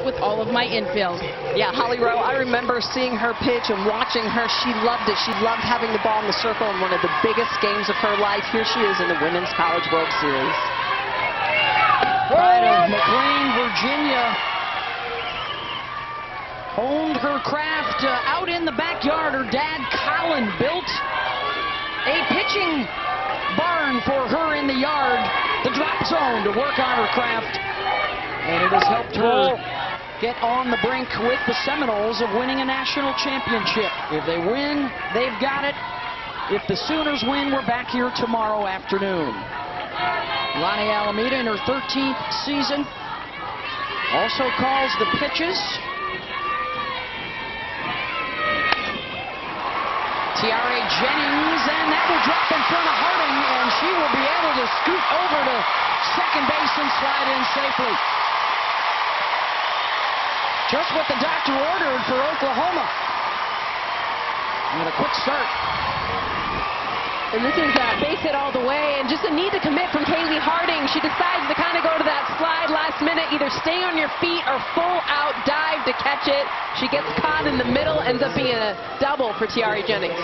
with all of my infield. Yeah, Holly Rowe, I remember seeing her pitch and watching her. She loved it. She loved having the ball in the circle in one of the biggest games of her life. Here she is in the Women's College World Series. Pride of McLean, Virginia. Honed her craft out in the backyard. Her dad, Colin, built a pitching barn for her in the yard, the drop zone, to work on her craft. And it has helped her get on the brink with the Seminoles of winning a national championship. If they win, they've got it. If the Sooners win, we're back here tomorrow afternoon. Lonnie Alameda in her 13th season also calls the pitches. Tiare Jennings, and that will drop in front of Harding, and she will be able to scoot over to second base and slide in safely. Just what the doctor ordered for Oklahoma. And a quick start. And this is base hit all the way, and just a need to commit from Kaylee Harding. She decides to kind of go to that slide last minute, either stay on your feet or full out dive to catch it. She gets caught in the middle, ends up being a double for Tiare Jennings.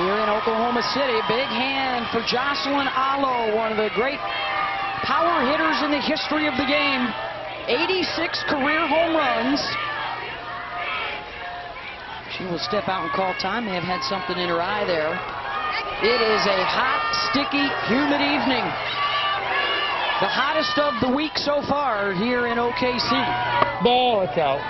Here in Oklahoma City, big hand for Jocelyn Alo, one of the great power hitters in the history of the game. 86 career home runs. She will step out and call time. May have had something in her eye there. It is a hot, sticky, humid evening. The hottest of the week so far here in OKC. Ball, it's out.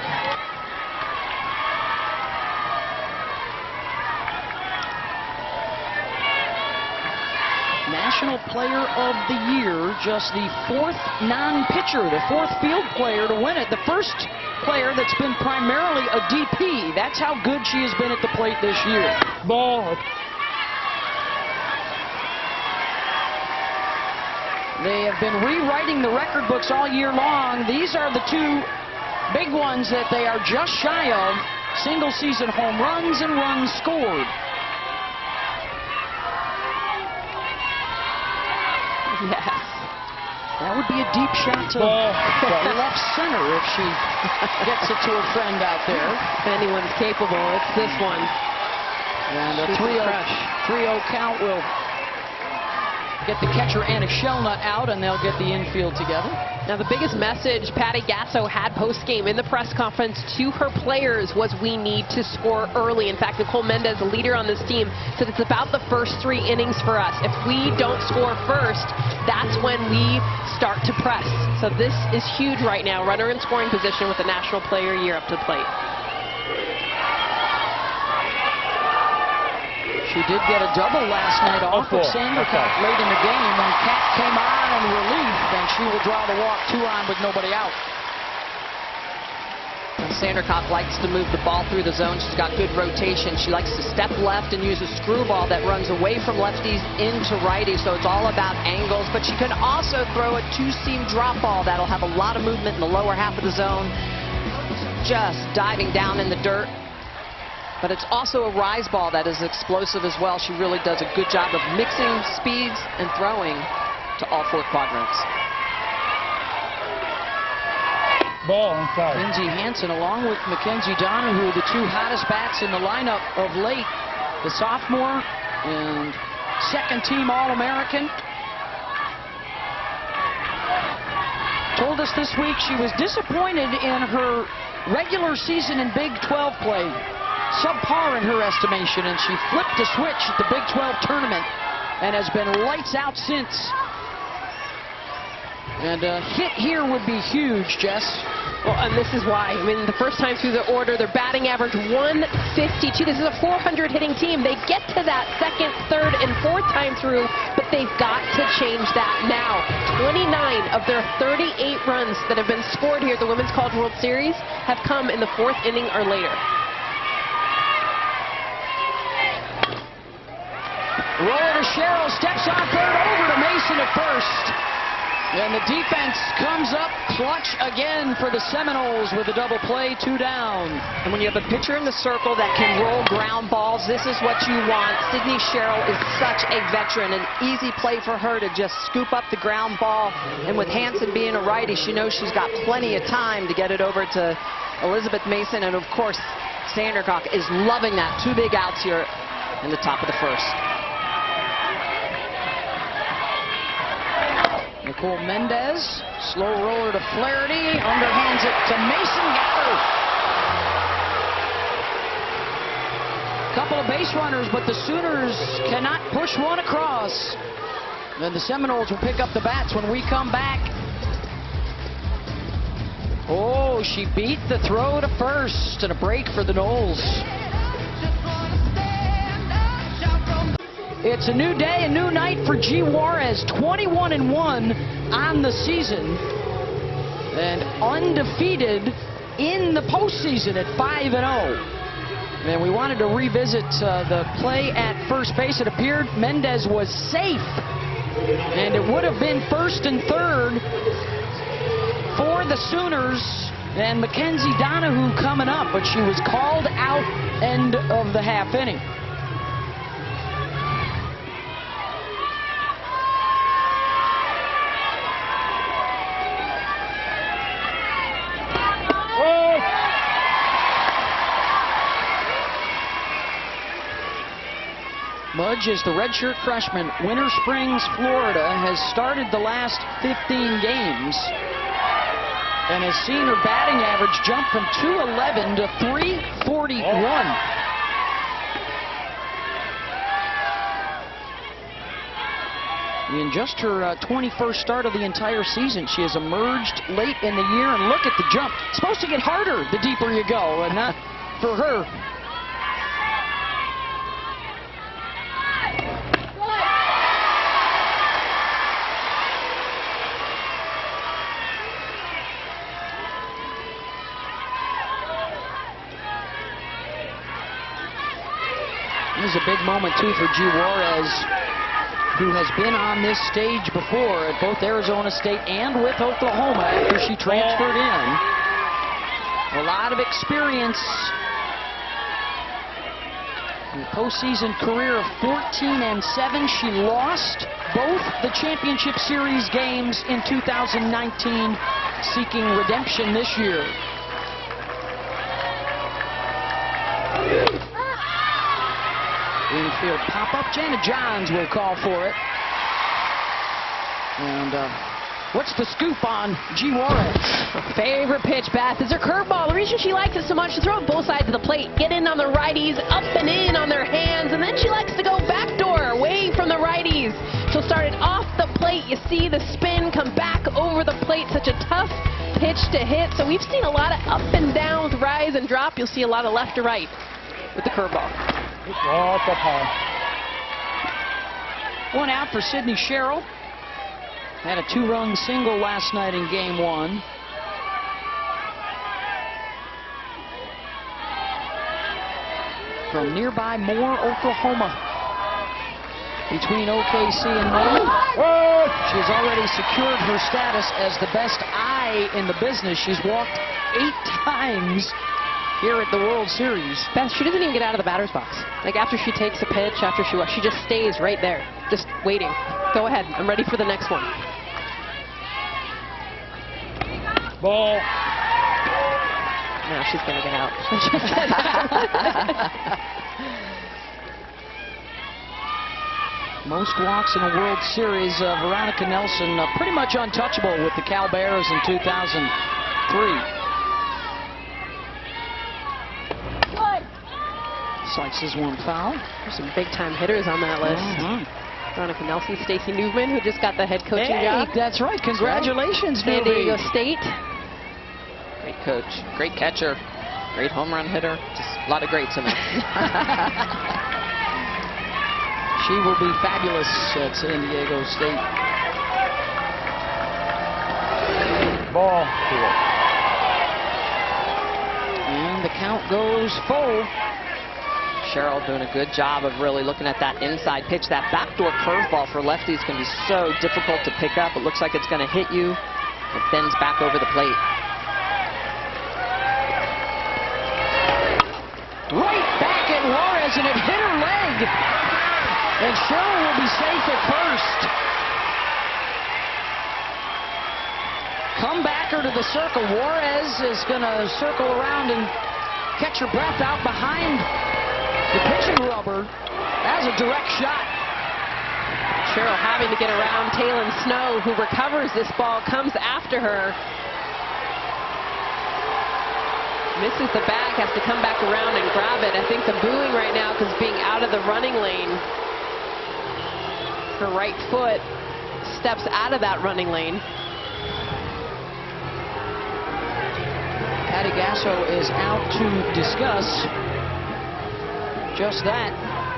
National Player of the Year, just the fourth non-pitcher, the fourth field player to win it. The first player that's been primarily a DP. That's how good she has been at the plate this year. Ball. They have been rewriting the record books all year long. These are the two big ones that they are just shy of. Single season home runs and runs scored. Yes. That would be a deep shot to left center if she gets it to her friend out there. If anyone's capable, it's this one. And a 3-0 count will get the catcher Anna Shellnut out, and they'll get the infield together. Now, the biggest message Patty Gasso had post-game in the press conference to her players was, we need to score early. In fact, Nicole Mendez, the leader on this team, said it's about the first 3 innings for us. If we don't score first, that's when we start to press. So this is huge right now. Runner in scoring position with the National Player of the Year up to the plate. She did get a double last night off of Sandercock late in the game when Cat came on in relief, and she will draw the walk 2 on with nobody out. And Sandercock likes to move the ball through the zone. She's got good rotation. She likes to step left and use a screwball that runs away from lefties into righties, so it's all about angles. But she can also throw a 2-seam drop ball that'll have a lot of movement in the lower half of the zone, just diving down in the dirt. But it's also a rise ball that is explosive as well. She really does a good job of mixing speeds and throwing to all 4 quadrants. Ball inside. Lindsey Hansen, along with Mackenzie Donahue, the 2 hottest bats in the lineup of late. The sophomore and second-team All-American. Told us this week she was disappointed in her regular season in Big 12 play. Subpar in her estimation, and she flipped a switch at the Big 12 tournament and has been lights out since. And a hit here would be huge, Jess. Well, and this is why. I mean, the first time through the order, their batting average 152. This is a 400 hitting team. They get to that second, third, and fourth time through, but they've got to change that now. 29 of their 38 runs that have been scored here at the Women's College World Series have come in the 4th inning or later. Roller to Sherrill, steps on third, over to Mason at first. And the defense comes up clutch again for the Seminoles with a double play, 2 down. And when you have a pitcher in the circle that can roll ground balls, this is what you want. Sydney Sherrill is such a veteran. An easy play for her to just scoop up the ground ball. And with Hanson being a righty, she knows she's got plenty of time to get it over to Elizabeth Mason. And of course, Sandercock is loving that. 2 big outs here in the top of the first. Nicole Mendez, slow roller to Flaherty, underhands it to Mason Gatter. Couple of base runners, but the Sooners cannot push one across. Then the Seminoles will pick up the bats when we come back. Oh, she beat the throw to first, and a break for the Noles. It's a new day, a new night for G. Juarez, 21-1 on the season, and undefeated in the postseason at 5-0. And we wanted to revisit the play at first base. It appeared Mendez was safe, and it would have been first and third for the Sooners, and Mackenzie Donahue coming up, but she was called out end of the half inning. Mudge is the redshirt freshman. Winter Springs, Florida, has started the last 15 games and has seen her batting average jump from .211 to .341. In just her 21st start of the entire season, she has emerged late in the year, and look at the jump. It's supposed to get harder the deeper you go, and not for her. This is a big moment, too, for G. Juarez, who has been on this stage before at both Arizona State and with Oklahoma after she transferred in. A lot of experience. In a postseason career of 14-7, she lost both the championship series games in 2019, seeking redemption this year. Infield pop-up. Jana Johns will call for it. And what's the scoop on G. Juarez? Her favorite pitch, Beth, is her curveball. The reason she likes it so much, to throw it both sides of the plate, get in on the righties, up and in on their hands, and then she likes to go backdoor, away from the righties. She'll start it off the plate. You see the spin come back over the plate. Such a tough pitch to hit. So we've seen a lot of up and down, rise and drop. You'll see a lot of left to right with the curveball. One out for Sydney Sherrill. Had a 2-run single last night in game 1. From nearby Moore, Oklahoma. Between OKC and Moore. She has already secured her status as the best eye in the business. She's walked 8 times here at the World Series. Beth, she doesn't even get out of the batter's box. Like after she takes a pitch, after she just stays right there, just waiting. Go ahead, I'm ready for the next one. Ball. No, she's gonna get out. Most walks in a World Series. Veronica Nelson pretty much untouchable with the Cal Bears in 2003. Slices one foul. There's some big-time hitters on that list. Veronica Nelson, Stacey Newman, who just got the head coaching job. That's right. Congratulations, San Diego State. Great coach, great catcher, great home run hitter. Just a lot of greats in there. She will be fabulous at San Diego State. Ball. And the count goes full. Cheryl doing a good job of really looking at that inside pitch. That backdoor curveball for lefties can be so difficult to pick up. It looks like it's going to hit you. It bends back over the plate. Right back at Juarez, and it hit her leg. And Cheryl will be safe at first. Comebacker to the circle. Juarez is going to circle around and catch her breath out behind the pitching rubber. That was a direct shot. Cheryl having to get around Taylon Snow, who recovers this ball, comes after her. Misses the bag, has to come back around and grab it. I think the booing right now because being out of the running lane. Her right foot steps out of that running lane. Patty Gasso is out to discuss just that.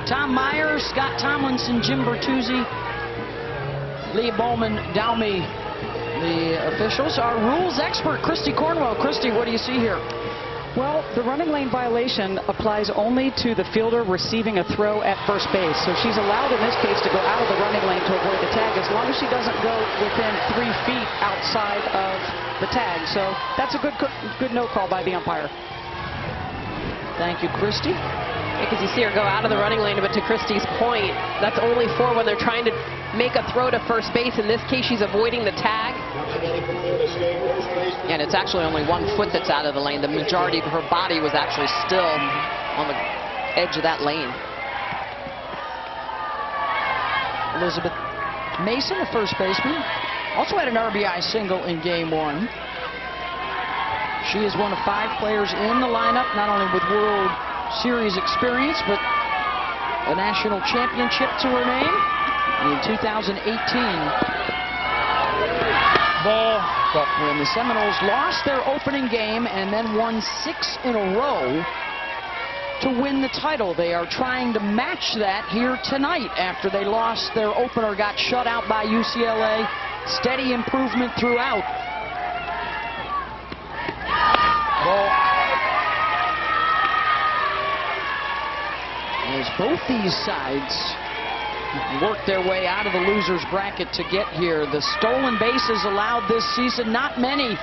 Tom Myers, Scott Tomlinson, Jim Bertuzzi, Lee Bowman, Dalmy, the officials. Our rules expert, Christy Cornwell. Christy, what do you see here? Well, the running lane violation applies only to the fielder receiving a throw at first base. So she's allowed in this case to go out of the running lane to avoid the tag as long as she doesn't go within 3 feet outside of the tag. So that's a good no call by the umpire. Thank you, Christy. Because you see her go out of the running lane, but to Christy's point, that's only for when they're trying to make a throw to first base. In this case, she's avoiding the tag. And it's actually only 1 foot that's out of the lane. The majority of her body was actually still on the edge of that lane. Elizabeth Mason, the first baseman, also had an RBI single in Game 1. She is one of 5 players in the lineup, not only with World Series experience, but a national championship to her name in 2018. Ball. When the Seminoles lost their opening game and then won 6 in a row to win the title. They are trying to match that here tonight after they lost their opener, got shut out by UCLA. Steady improvement throughout. Ball. As both these sides work their way out of the loser's bracket to get here. The stolen bases allowed this season, not many,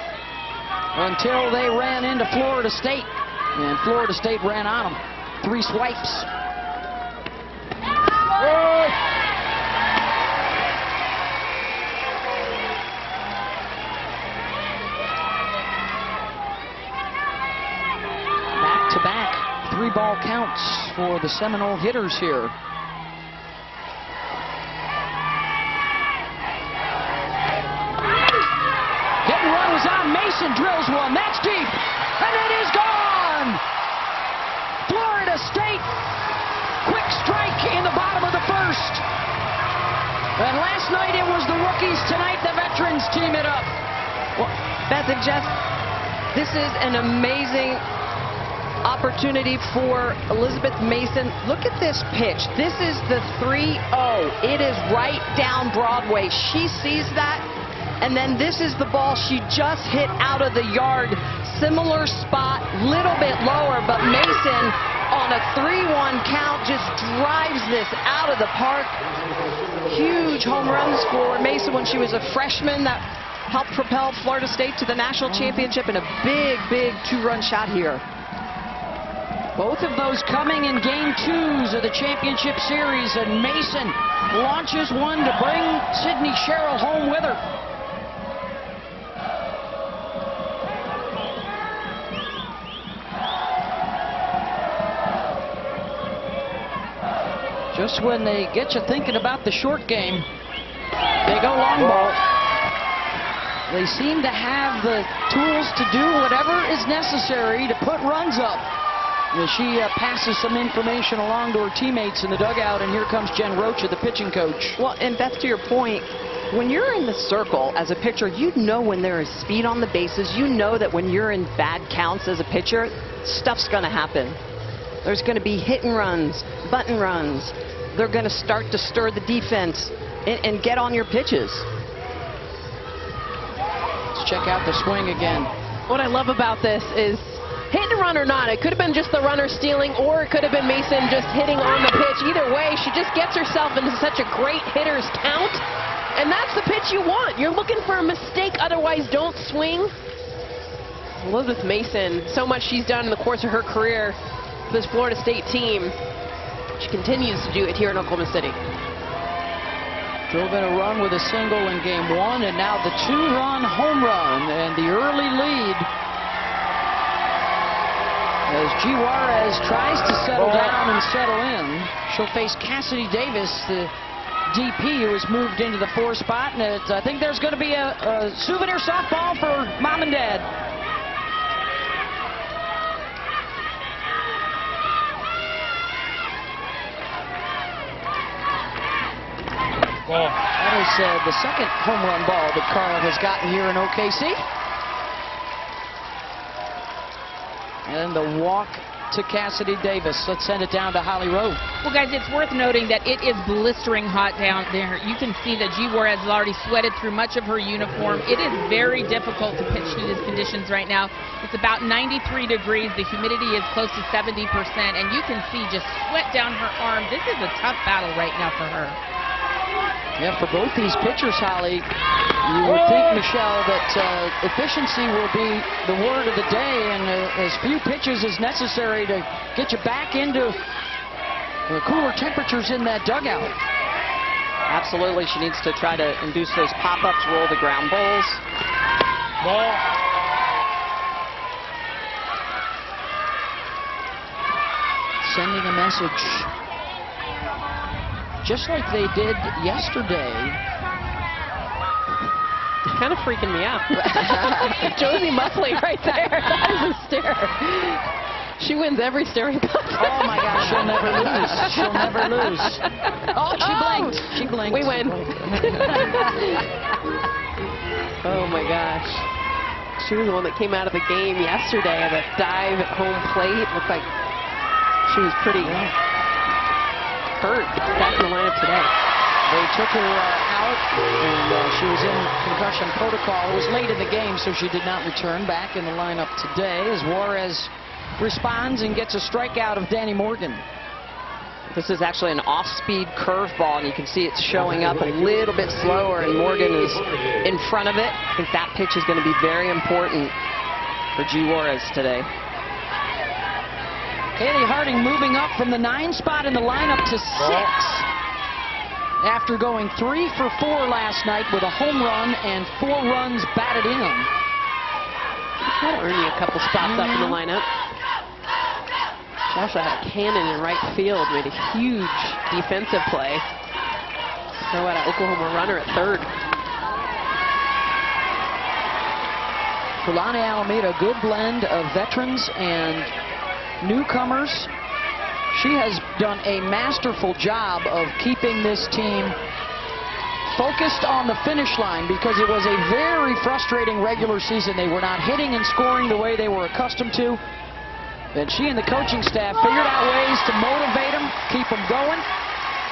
until they ran into Florida State. And Florida State ran on them. 3 swipes. Back-to-back 3-ball counts for the Seminole hitters here. Hit and run was on. Mason drills one. That's deep. And it is gone. Florida State. Quick strike in the bottom of the first. And last night it was the rookies. Tonight the veterans team it up. Well, Beth and Jeff, this is an amazing opportunity for Elizabeth Mason. Look at this pitch. This is the 3-0. It is right down Broadway. She sees that, and then this is the ball she just hit out of the yard. Similar spot, little bit lower, but Mason on a 3-1 count just drives this out of the park. Huge home runs for Mason when she was a freshman. That helped propel Florida State to the national championship, and a big, big 2-run shot here. Both of those coming in Game 2s of the championship series, and Mason launches one to bring Sydney Sherrill home with her. Just when they get you thinking about the short game, they go long ball. They seem to have the tools to do whatever is necessary to put runs up. As she passes some information along to her teammates in the dugout, and here comes Jen Rocha, the pitching coach. Well, and Beth, to your point, when you're in the circle as a pitcher, you know when there is speed on the bases. You know that when you're in bad counts as a pitcher, stuff's going to happen. There's going to be hit and runs, bunt and runs. They're going to start to stir the defense and get on your pitches. Let's check out the swing again. What I love about this is hit and run or not. It could have been just the runner stealing, or it could have been Mason just hitting on the pitch. Either way, she just gets herself into such a great hitter's count. And that's the pitch you want. You're looking for a mistake, otherwise don't swing. Elizabeth Mason, so much she's done in the course of her career for this Florida State team. She continues to do it here in Oklahoma City. Drove in a run with a single in game 1, and now the 2-run home run and the early lead as G. Juarez tries to settle down and settle in. She'll face Cassidy Davis, the DP, who has moved into the 4 spot, and I think there's going to be a souvenir softball for Mom and Dad. Ball. That is the second home run ball that Carl has gotten here in OKC. And the walk to Cassidy Davis. Let's send it down to Holly Rowe. Well, guys, it's worth noting that it is blistering hot down there. You can see that G. Juarez has already sweated through much of her uniform. It is very difficult to pitch through these conditions right now. It's about 93 degrees. The humidity is close to 70%, and you can see just sweat down her arm. This is a tough battle right now for her. Yeah, for both these pitchers, Holly, you would think, Michelle, that efficiency will be the word of the day, and as few pitches as necessary to get you back into the cooler temperatures in that dugout. Absolutely, she needs to try to induce those pop-ups, roll the ground balls. Ball. Sending a message, just like they did yesterday. Kind of freaking me out. Josie Muffley right there. That is a stare. She wins every staring contest. Oh my gosh, she'll never lose. She'll never lose. Oh, she blinked. She blinked. We win. Oh my gosh. She was the one that came out of the game yesterday at a dive at home plate. Looked like she was pretty hurt. Back in the lineup today. They took her out, and she was in concussion protocol. It was late in the game, so she did not return. Back in the lineup today as Juarez responds and gets a strikeout of Danny Morgan. This is actually an off-speed curveball, and you can see it's showing up a little bit slower, and Morgan is in front of it. I think that pitch is going to be very important for G. Juarez today. Haley Harding moving up from the 9 spot in the lineup to 6. After going 3 for 4 last night with a home run and 4 runs batted in. That'll earn you a couple spots up in the lineup. She also had a cannon in right field, made a huge defensive play. Throw out an Oklahoma runner at third. Fulani Alameda, good blend of veterans and newcomers. She has done a masterful job of keeping this team focused on the finish line, because it was a very frustrating regular season. They were not hitting and scoring the way they were accustomed to. And she and the coaching staff figured out ways to motivate them, keep them going.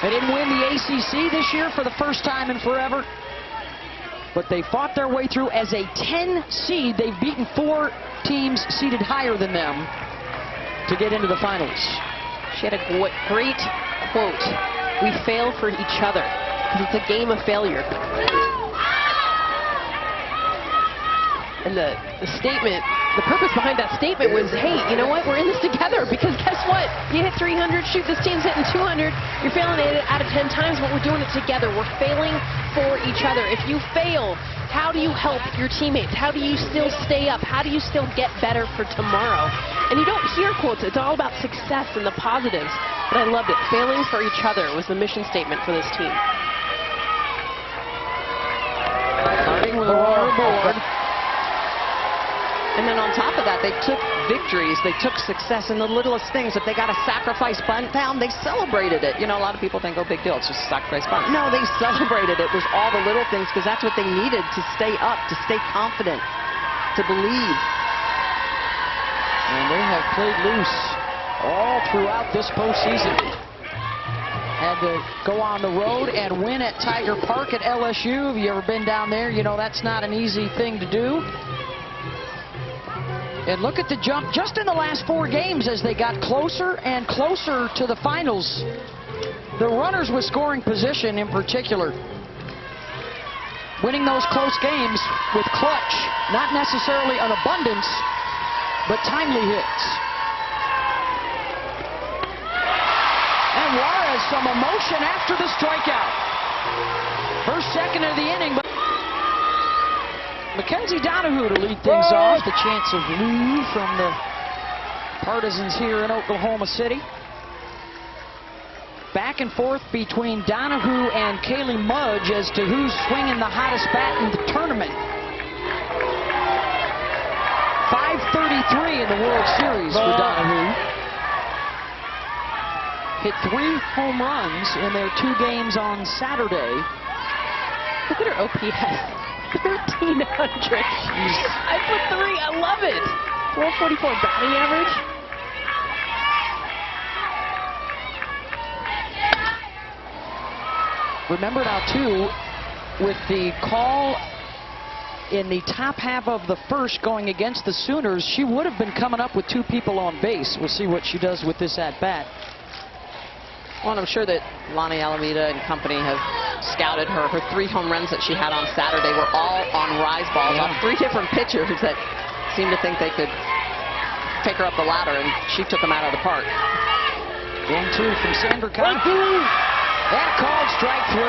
They didn't win the ACC this year for the first time in forever, but they fought their way through as a 10 seed. They've beaten 4 teams seeded higher than them to get into the finals. She had a great quote. We fail for each other because it's a game of failure. And the statement, the purpose behind that statement was, hey, you know what? We're in this together, because guess what? You hit 300, shoot, this team's hitting 200. You're failing 8 out of 10 times, but we're doing it together. We're failing for each other. If you fail, how do you help your teammates? How do you still stay up? How do you still get better for tomorrow? And you don't hear quotes. It's all about success and the positives. But I loved it. Failing for each other was the mission statement for this team. Starting with a runner aboard. And then on top of that, they took victories, they took success in the littlest things. If they got a sacrifice bunt down, they celebrated it. You know, a lot of people think, oh, big deal, it's just a sacrifice bunt. No, they celebrated it. It was all the little things, because that's what they needed to stay up, to stay confident, to believe. And they have played loose all throughout this postseason. Had to go on the road and win at Tiger Park at LSU. Have you ever been down there? You know, that's not an easy thing to do. And look at the jump just in the last 4 games as they got closer and closer to the finals. The runners with scoring position in particular, winning those close games with clutch, not necessarily an abundance, but timely hits. And Juarez, some emotion after the strikeout. First, second of the inning, but Mackenzie Donahue to lead things off. The chance of Lou from the Partisans here in Oklahoma City. Back and forth between Donahue and Kaylee Mudge as to who's swinging the hottest bat in the tournament. 533 in the World Series for Donahue. Hit 3 home runs in their 2 games on Saturday. Look at her OPS. 1,300. I put 3. I love it. 444 batting average. Remember now, too, with the call in the top half of the first going against the Sooners, she would have been coming up with 2 people on base. We'll see what she does with this at-bat. Well, I'm sure that Lonnie Alameda and company have scouted her. Her 3 home runs that she had on Saturday were all on rise balls off 3 different pitchers that seemed to think they could take her up the ladder, and she took them out of the park. 1-2 from Sandra Cobb. That called strike 3.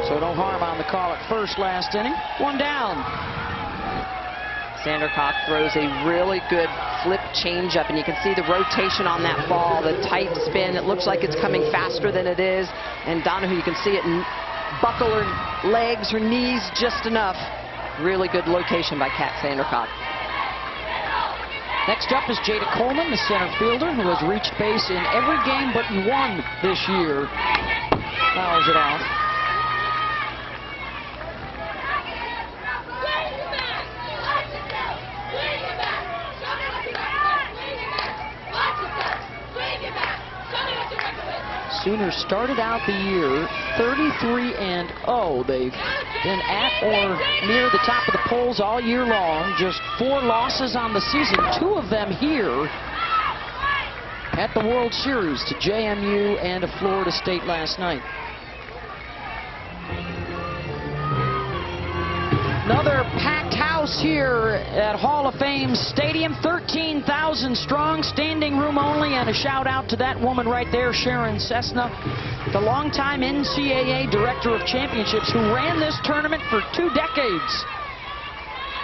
So no harm on the call at first last inning. 1 down. Sandercock throws a really good flip changeup, and you can see the rotation on that ball, the tight spin. It looks like it's coming faster than it is. And Donahue, you can see it buckle her legs, her knees just enough. Really good location by Kat Sandercock. Next up is Jada Coleman, the center fielder, who has reached base in every game but 1 this year. Fouls it off. Sooners started out the year 33-0. They've been at or near the top of the polls all year long. Just 4 losses on the season, 2 of them here at the World Series to JMU and to Florida State last night. Another packed house here at Hall of Fame Stadium, 13,000 strong, standing room only, and a shout out to that woman right there, Sharon Cessna, the longtime NCAA Director of Championships who ran this tournament for 2 decades.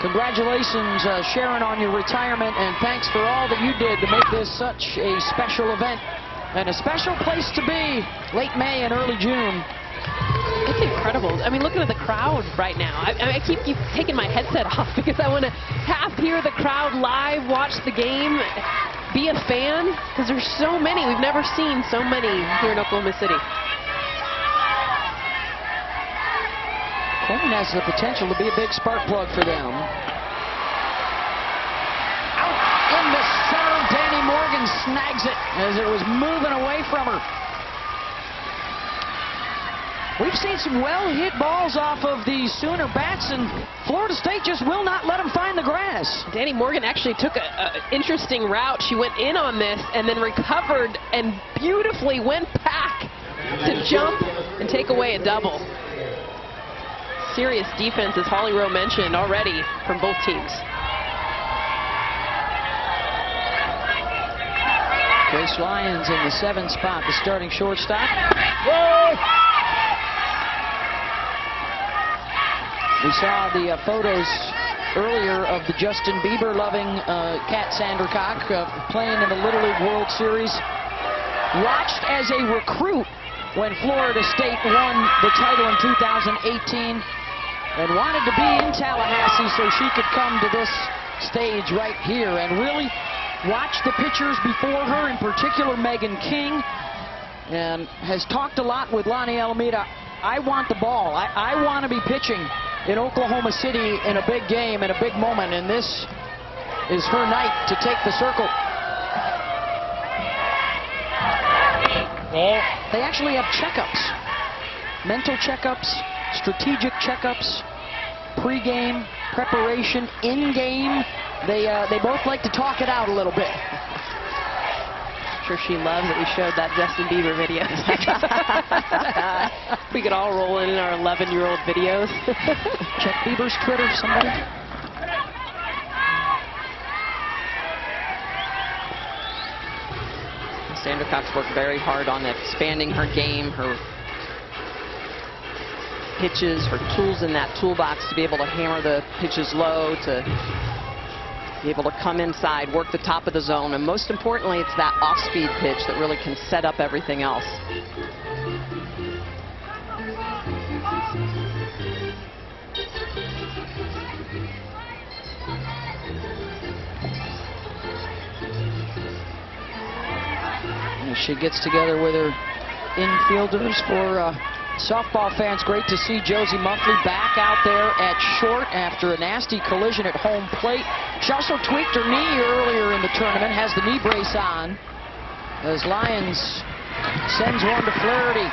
Congratulations, Sharon, on your retirement, and thanks for all that you did to make this such a special event and a special place to be late May and early June. It's incredible. I mean, looking at the crowd right now. I keep taking my headset off because I want to half hear the crowd live, watch the game, be a fan, because there's so many. We've never seen so many here in Oklahoma City. Coleman has the potential to be a big spark plug for them. Out in the center, Danny Morgan snags it as it was moving away from her. We've seen some well-hit balls off of the Sooner bats, and Florida State just will not let them find the grass. Danny Morgan actually took an interesting route. She went in on this and then recovered and beautifully went back to jump and take away a double. Serious defense, as Holly Rowe mentioned already, from both teams. Grace Lyons in the 7th spot, the starting shortstop. We saw the photos earlier of the Justin Bieber-loving Kat Sandercock playing in the Little League World Series. Watched as a recruit when Florida State won the title in 2018 and wanted to be in Tallahassee so she could come to this stage right here and really watch the pitchers before her, in particular Megan King, and has talked a lot with Lonnie Alameda. I want the ball. I want to be pitching in Oklahoma City in a big game, in a big moment, and this is her night to take the circle. They actually have checkups, mental checkups, strategic checkups, pregame, preparation, in-game. They both like to talk it out a little bit. I'm sure she loves that we showed that Justin Bieber video. We could all roll in our 11-year-old videos. Check Bieber's Twitter, somebody. Sandra Cox worked very hard on expanding her game, her pitches, her tools in that toolbox to be able to hammer the pitches low, to be able to come inside, work the top of the zone, and most importantly, it's that off-speed pitch that really can set up everything else. She gets together with her infielders. For softball fans, great to see Josie Muffley back out there at short after a nasty collision at home plate. She also tweaked her knee earlier in the tournament, has the knee brace on, as Lyons sends one to Flaherty.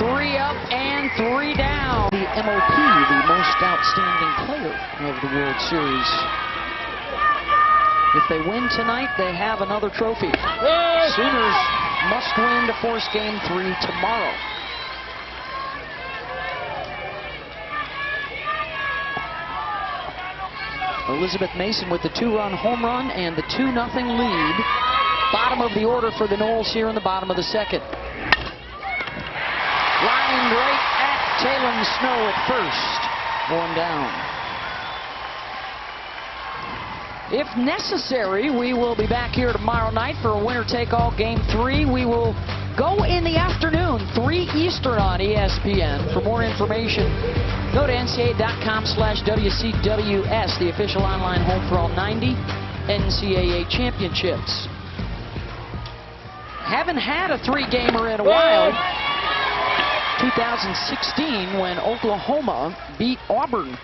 3 up and 3 down. The MOP, the most outstanding player of the World Series. If they win tonight, they have another trophy. Sooners must win to force Game 3 tomorrow. Elizabeth Mason with the 2-run home run and the 2-0 lead. Bottom of the order for the Noles here in the bottom of the second. Lined right at Taylor Snow at first. 1 down. If necessary, we will be back here tomorrow night for a winner-take-all Game 3. We will go in the afternoon, 3 Eastern on ESPN. For more information, go to ncaa.com/WCWS, the official online home for all 90 NCAA championships. Haven't had a 3-gamer in a while. 2016 when Oklahoma beat Auburn.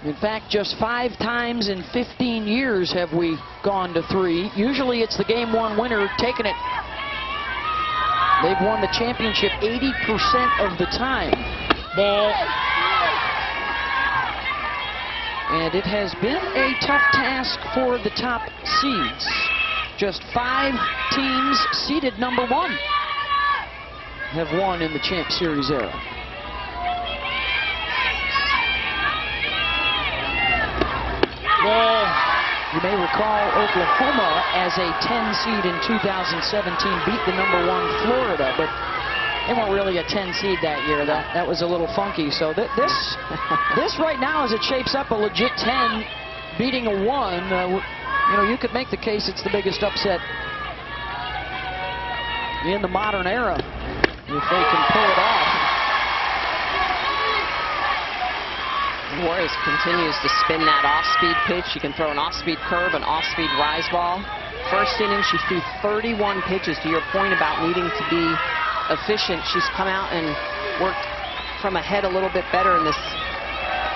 In fact, just 5 times in 15 years have we gone to 3. Usually it's the Game 1 winner taking it. They've won the championship 80% of the time. Ball. And it has been a tough task for the top seeds. Just 5 teams seeded number 1 have won in the Champ Series era. Ball. You may recall Oklahoma as a 10 seed in 2017 beat the number 1 Florida, but they weren't really a 10 seed that year. That was a little funky. So this right now, as it shapes up, a legit 10 beating a 1. You know, you could make the case it's the biggest upset in the modern era if they can pull it off. Juarez continues to spin that off-speed pitch. She can throw an off-speed curve, an off-speed rise ball. First inning, she threw 31 pitches. To your point about needing to be efficient, she's come out and worked from ahead a little bit better in this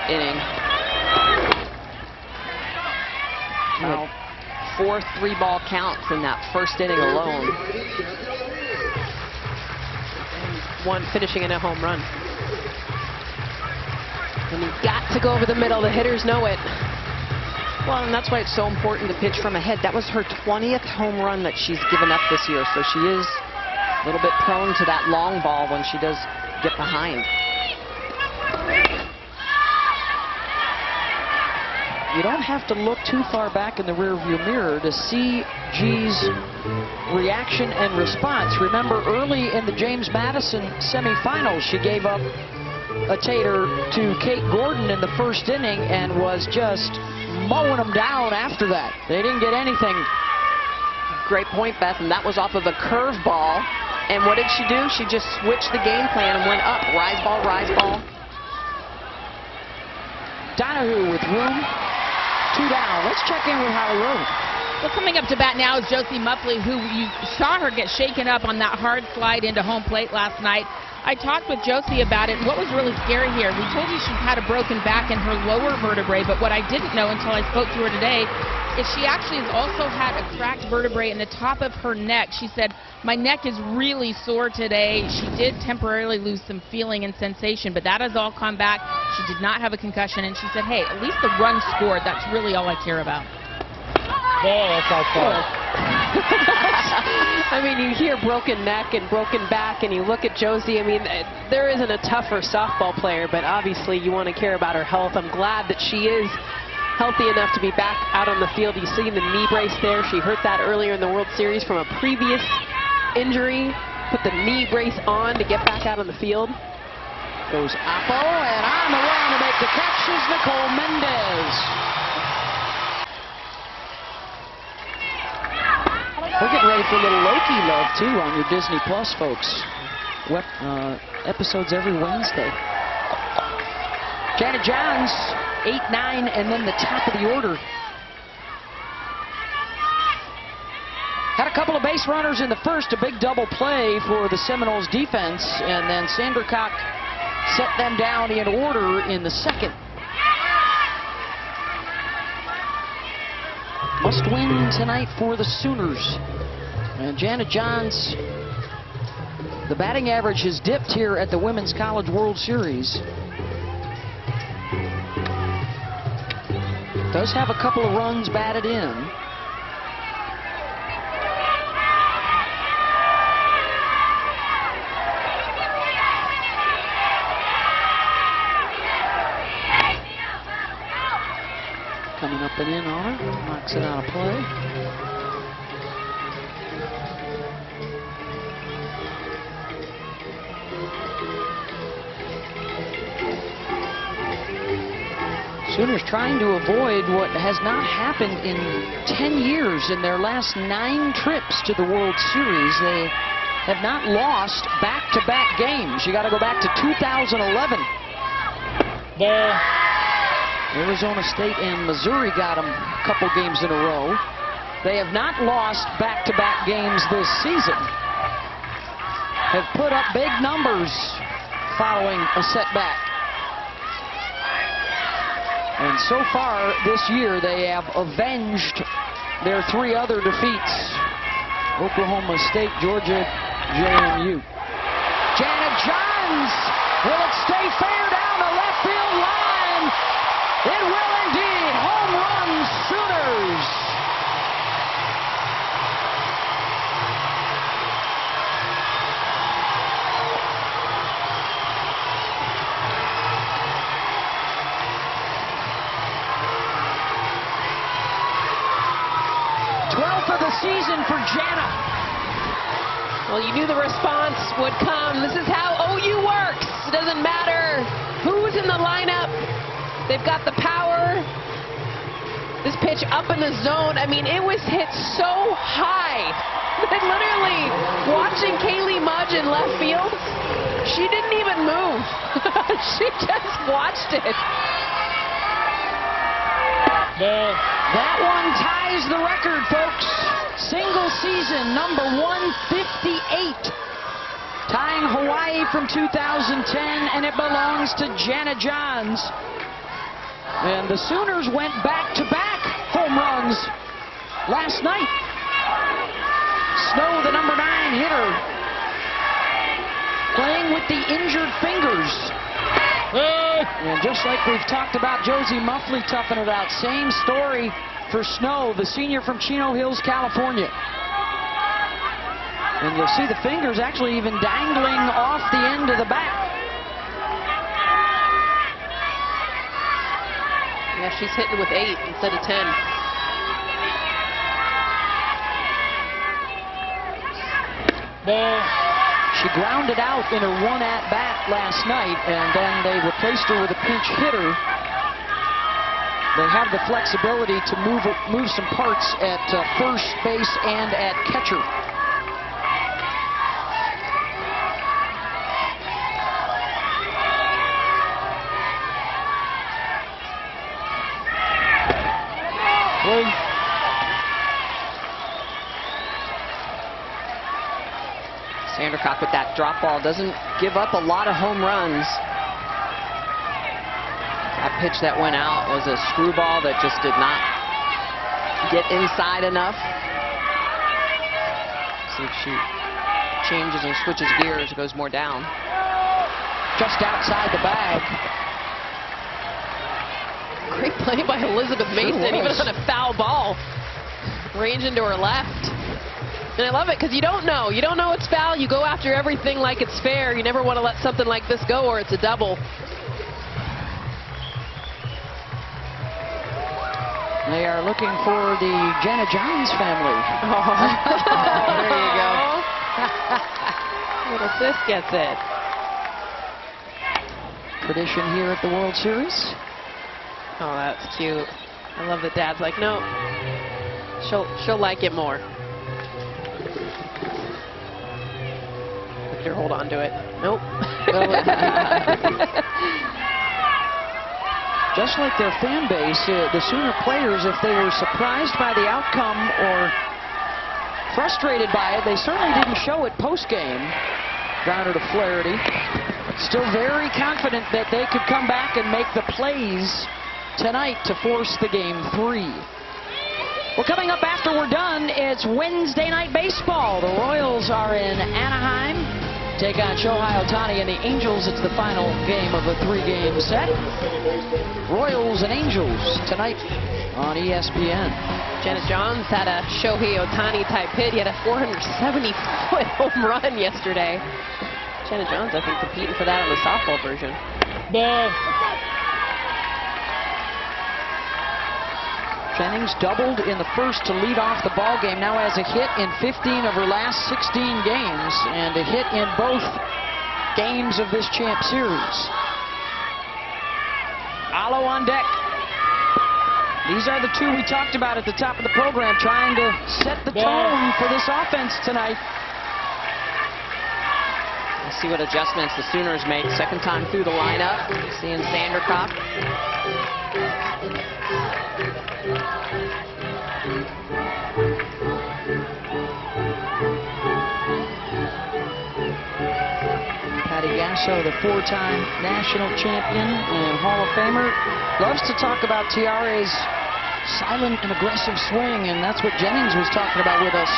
inning. Wow. 4 3-ball counts in that first inning alone. And 1 finishing in a home run. And you've got to go over the middle. The hitters know it. Well, and that's why it's so important to pitch from ahead. That was her 20th home run that she's given up this year, so she is a little bit prone to that long ball when she does get behind. You don't have to look too far back in the rearview mirror to see G's reaction and response. Remember, early in the James Madison semifinals, she gave up a tater to Kate Gordon in the first inning and was just mowing them down after that. They didn't get anything. Great point, Beth, and that was off of a curveball. And what did she do? She just switched the game plan and went up. Rise ball, rise ball. Donahue with room. 2 down. Let's check in with Holly Rowe. Well, coming up to bat now is Josie Muffley, who you saw her get shaken up on that hard slide into home plate last night. I talked with Josie about it, and what was really scary here, we told you she had a broken back in her lower vertebrae, but what I didn't know until I spoke to her today is she actually has also had a cracked vertebrae in the top of her neck. She said, my neck is really sore today. She did temporarily lose some feeling and sensation, but that has all come back. She did not have a concussion, and she said, hey, at least the run scored. That's really all I care about. Ball, that's outside. I mean, you hear broken neck and broken back, and you look at Josie. I mean, there isn't a tougher softball player, but obviously you want to care about her health. I'm glad that she is healthy enough to be back out on the field. You see the knee brace there. She hurt that earlier in the World Series from a previous injury. Put the knee brace on to get back out on the field. Goes Oppo, and on the run to make the catch is Nicole Mendez. We're getting ready for a little Loki love, too, on your Disney Plus, folks. Episodes every Wednesday. Janet Johns, 8-9, and then the top of the order. Had a couple of base runners in the first, a big double play for the Seminoles defense, and then Sandercock set them down in order in the second. Must win tonight for the Sooners. And Janet Johns, the batting average has dipped here at the Women's College World Series. Does have a couple of runs batted in. Coming up and in on her, knocks it out of play. Sooners trying to avoid what has not happened in 10 years in their last 9 trips to the World Series. They have not lost back-to-back games. You got to go back to 2011. Ball. Arizona State and Missouri got them a couple games in a row. They have not lost back-to-back games this season. Have put up big numbers following a setback. And so far this year, they have avenged their 3 other defeats. Oklahoma State, Georgia, JMU. Janet Johns, will it stay fair down the left field line? It will indeed. Home run, Sooners. Of the season for Jana. Well, you knew the response would come. This is how OU works. It doesn't matter who's in the lineup. They've got the power. This pitch up in the zone, I mean, it was hit so high that literally watching Kaylee Mudge in left field, she didn't even move. She just watched it. Ball. That one ties the record, folks. Single season number 158. Tying Hawaii from 2010, and it belongs to Janet Johns. And the Sooners went back-to-back home runs last night. Snow, the number 9 hitter, playing with the injured fingers. And just like we've talked about Josie Muffley toughing it out, same story for Snow, the senior from Chino Hills, California. And you'll see the fingers actually even dangling off the end of the bat. Yeah, she's hitting with 8 instead of 10. Ball. She grounded out in her 1 at-bat last night, and then they replaced her with a pinch hitter. They have the flexibility to move some parts at first base and at catcher. Sandercock with that drop ball doesn't give up a lot of home runs. That pitch that went out was a screwball that just did not get inside enough. See if she changes and switches gears, goes more down. Just outside the bag. Great play by Elizabeth Mason, even on a foul ball. Range into her left. And I love it because you don't know. You don't know it's foul. You go after everything like it's fair. You never want to let something like this go or it's a double. They are looking for the Jenna Johns family. Oh, there you go. Little sis gets it. Tradition here at the World Series. Oh, that's cute. I love that Dad's like, no, she'll like it more. Here, hold on to it. Nope. Just like their fan base, the Sooner players, if they were surprised by the outcome or frustrated by it, they certainly didn't show it post-game. Garner to Flaherty. Still very confident that they could come back and make the plays tonight to force the game 3. Well, coming up after we're done, it's Wednesday Night Baseball. The Royals are in Anaheim. Take on Shohei Ohtani and the Angels. It's the final game of a 3-game set. Royals and Angels tonight on ESPN. Jenna Johns had a Shohei Ohtani type hit. He had a 470-foot home run yesterday. Jenna Johns, I think, competing for that on the softball version. Ball. Jennings doubled in the first to lead off the ball game. Now has a hit in 15 of her last 16 games and a hit in both games of this champ series. Alo on deck. These are the two we talked about at the top of the program, trying to set the tone for this offense tonight. Let's see what adjustments the Sooners make. Second time through the lineup. Seeing Sandercock. Patty Gasso, the 4-time national champion and Hall of Famer, loves to talk about Tiare's silent and aggressive swing, and that's what Jennings was talking about with us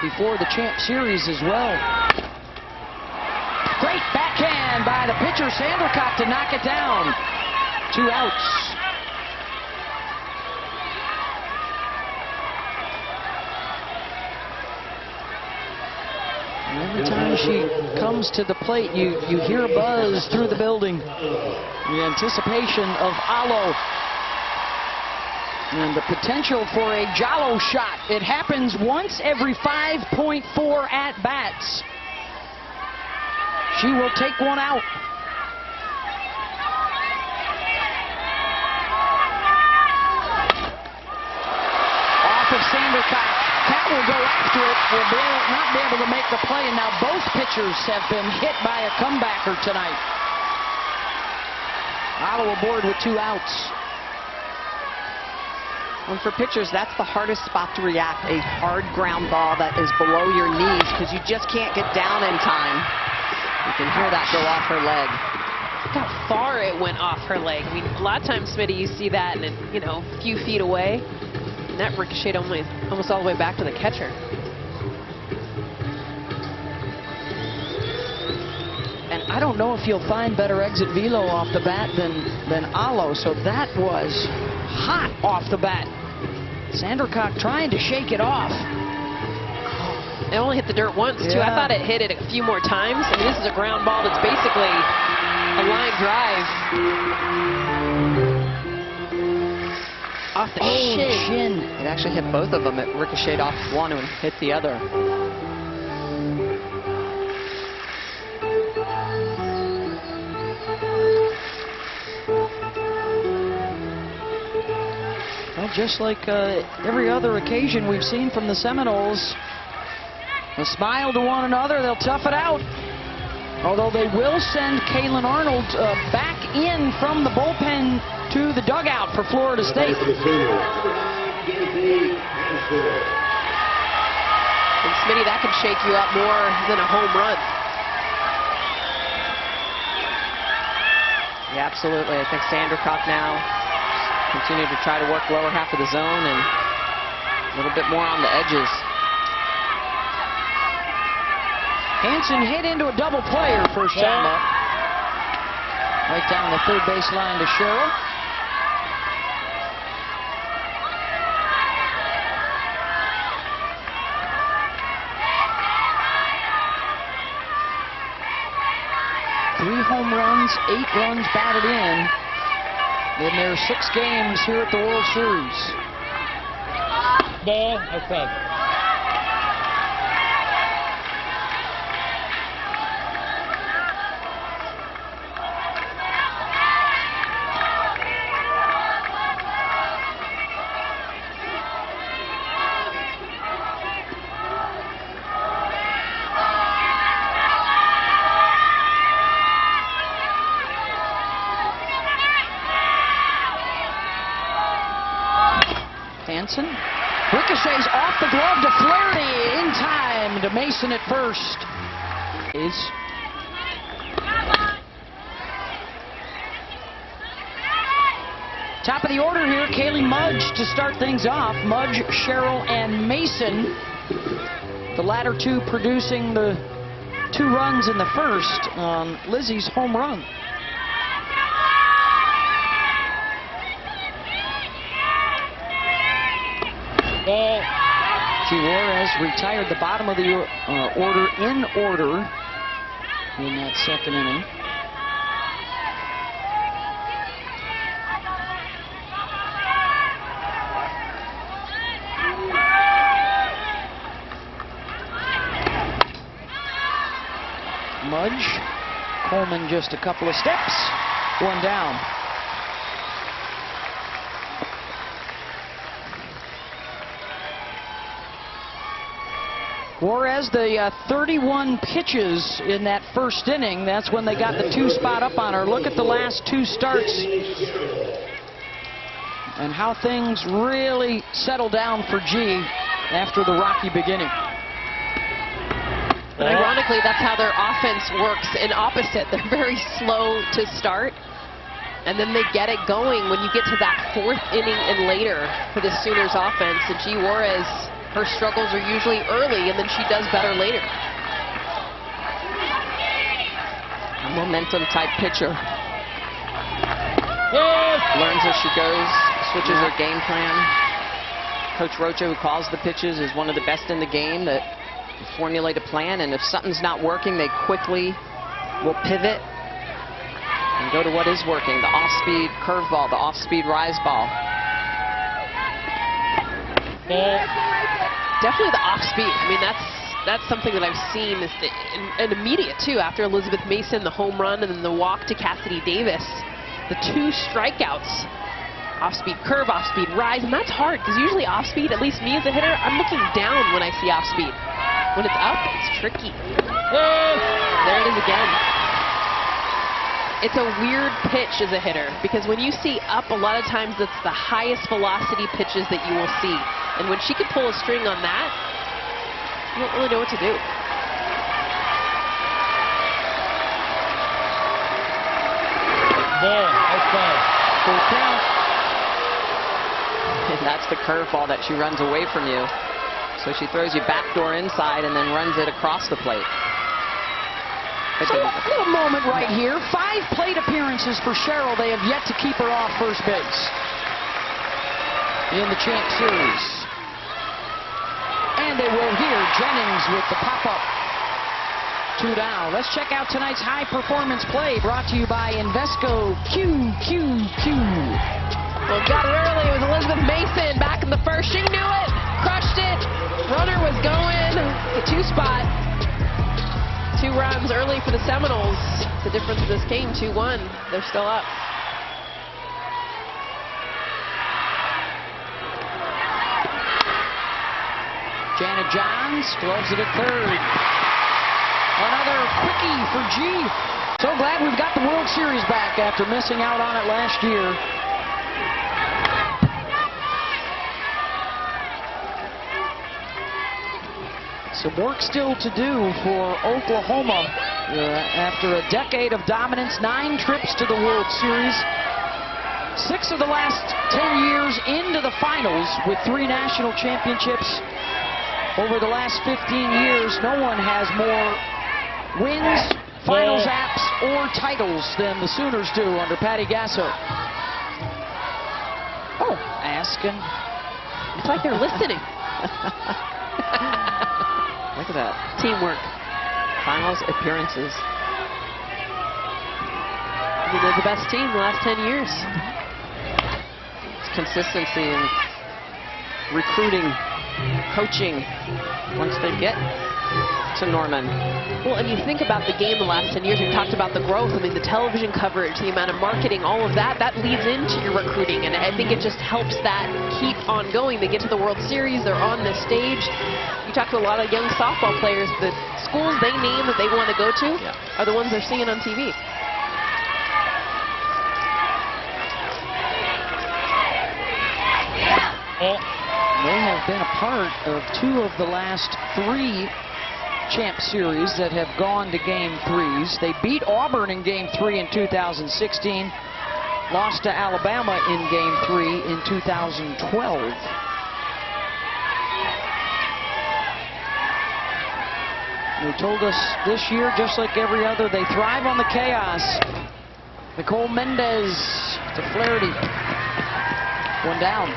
before the champ series as well. Great backhand by the pitcher Sandercock to knock it down. 2 outs. Every time she comes to the plate, you hear a buzz through the building. The anticipation of Alo. And the potential for a Jalo shot. It happens once every 5.4 at-bats. She will take one out. Off of Sandercock. Cat will go after it, will not be able to make the play, and now both pitchers have been hit by a comebacker tonight. Alo aboard with 2 outs. And for pitchers, that's the hardest spot to react, a hard ground ball that is below your knees because you just can't get down in time. You can hear that go off her leg. Look how far it went off her leg. I mean, a lot of times, Smitty, you see that and, you know, a few feet away. And that ricocheted almost all the way back to the catcher. And I don't know if you'll find better exit velo off the bat than Alo, so that was hot off the bat. Sandercock trying to shake it off. It only hit the dirt once, too. Yeah. I thought it hit it a few more times. I mean, this is a ground ball that's basically a line drive. Off the shin. It actually hit both of them. It ricocheted off one and hit the other. Well, just like every other occasion we've seen from the Seminoles, a smile to one another, they'll tough it out. Although they will send Kaylin Arnold back in from the bullpen to the dugout for Florida State. And Smitty, that can shake you up more than a home run. Yeah, absolutely. I think Sandercock now continue to try to work lower half of the zone and a little bit more on the edges. Hanson hit into a double play her first time up. Right down the third base line to Sherrill. Three home runs, 8 runs batted in their 6 games here at the World Series. Ball, outside. Hanson ricochets off the glove to Flaherty in time to Mason at first. Top of the order here, Kaylee Mudge to start things off. Mudge, Sherrill, and Mason. The latter two producing the 2 runs in the first on Lizzie's home run. Ball. Juarez retired the bottom of the order in that second inning. Mudge, Coleman just a couple of steps, 1 down. Juarez, the 31 pitches in that first inning, that's when they got the 2 spot up on her. Look at the last 2 starts and how things really settle down for G after the rocky beginning. But ironically, that's how their offense works in opposite. They're very slow to start, and then they get it going when you get to that 4th inning and later for the Sooners offense. And G. Juarez, her struggles are usually early, and then she does better later. A momentum-type pitcher. Learns as she goes, switches her game plan. Coach Rocha, who calls the pitches, is one of the best in the game that formulate a plan, and if something's not working, they quickly will pivot and go to what is working, the off-speed curveball, the off-speed rise ball. Definitely the off-speed. I mean, that's something that I've seen is and immediate, too, after Elizabeth Mason, the home run, and then the walk to Cassidy Davis. The 2 strikeouts. Off-speed curve, off-speed rise, and that's hard, because usually off-speed, at least me as a hitter, I'm looking down when I see off-speed. When it's up, it's tricky. There it is again. It's a weird pitch as a hitter, because when you see up, a lot of times it's the highest velocity pitches that you will see. And when she could pull a string on that, you don't really know what to do. Ball, outside. Full count. And that's the curveball that she runs away from you. So she throws you backdoor inside and then runs it across the plate. So a little moment right here. 5 plate appearances for Sherrill. They have yet to keep her off first base in the Champ Series. And they will here. Jennings with the pop-up. 2 down. Let's check out tonight's high performance play brought to you by Invesco QQQ. Well, got it early. It was Elizabeth Mason back in the first. She knew it. Crushed it. Runner was going. The 2 spot. 2 runs early for the Seminoles. The difference in this game, 2-1. They're still up. Janet Johns throws it at third. Another quickie for G. So glad we've got the World Series back after missing out on it last year. Some work still to do for Oklahoma after a decade of dominance, 9 trips to the World Series. 6 of the last 10 years into the finals with 3 national championships. Over the last 15 years, no one has more wins, finals apps, or titles than the Sooners do under Patty Gasso. Oh, asking. It's like they're listening. Look at that. Teamwork. Finals appearances. I mean, they're the best team the last 10 years. It's consistency in recruiting, coaching once they get to Norman. Well, and you think about the game the last 10 years, we talked about the growth. I mean, the television coverage, the amount of marketing, all of that, that leads into your recruiting. And I think it just helps that keep on going. They get to the World Series, they're on this stage. You talk to a lot of young softball players, the schools they name that they want to go to are the ones they're seeing on TV. They have been a part of 2 of the last 3 Champ Series that have gone to Game 3s. They beat Auburn in Game 3 in 2016, lost to Alabama in Game 3 in 2012. They told us this year, just like every other, they thrive on the chaos. Nicole Mendez to Flaherty. 1 down.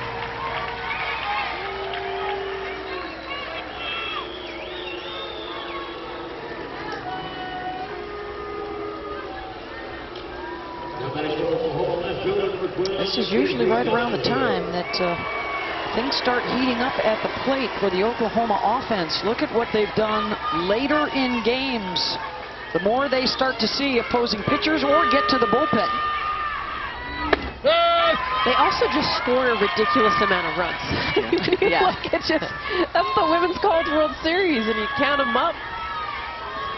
This is usually right around the time that things start heating up at the plate for the Oklahoma offense. Look at what they've done later in games. The more they start to see opposing pitchers or get to the bullpen. They also just score a ridiculous amount of runs. Look, it's just, that's the Women's College World Series, and you count them up.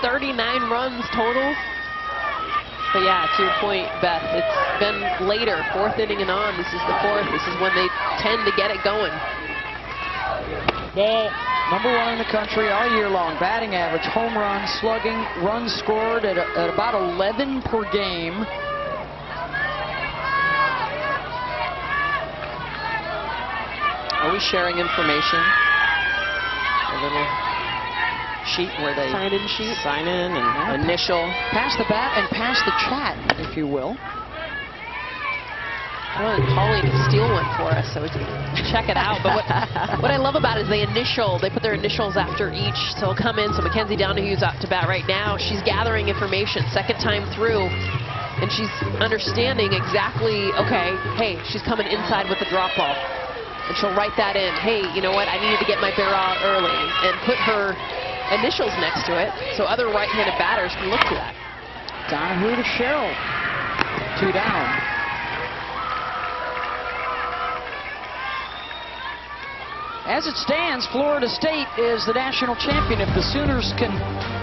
39 runs total. But yeah, to your point, Beth, it's been later, 4th inning and on. This is the 4th. This is when they tend to get it going. Ball. Number 1 in the country all year long. Batting average, home runs, slugging, runs scored at about 11 per game. Are we sharing information? A little sheet where they sign in and initial. Pass the bat and pass the chat, if you will. I wanted Holly to steal one for us so we can check it out. But what I love about it is they put their initials after each. So it'll come in. So Mackenzie Donahue's out to bat right now. She's gathering information, 2nd time through. And she's understanding exactly, okay, hey, she's coming inside with the drop ball. And she'll write that in. Hey, you know what? I needed to get my barrel out early. And put her initials next to it so other right-handed batters can look to that. Donahue to Sherrill. 2 down. As it stands, Florida State is the national champion. If the Sooners can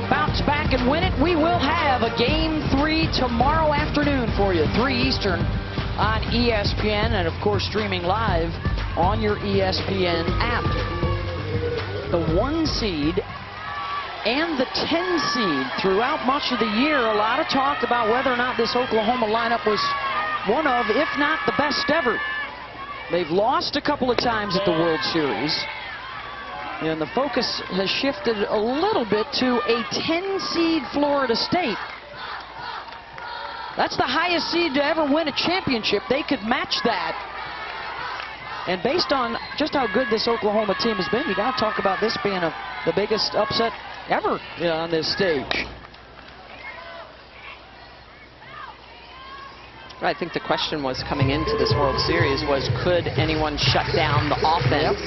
bounce back and win it, we will have a Game 3 tomorrow afternoon for you, 3 Eastern on ESPN, and of course streaming live on your ESPN app. The 1 seed and the 10 seed throughout much of the year. A lot of talk about whether or not this Oklahoma lineup was one of, if not the best ever. They've lost a couple of times at the World Series. And the focus has shifted a little bit to a 10 seed Florida State. That's the highest seed to ever win a championship. They could match that. And based on just how good this Oklahoma team has been, you got to talk about this being the biggest upset ever on this stage. I think the question was coming into this World Series was, could anyone shut down the offense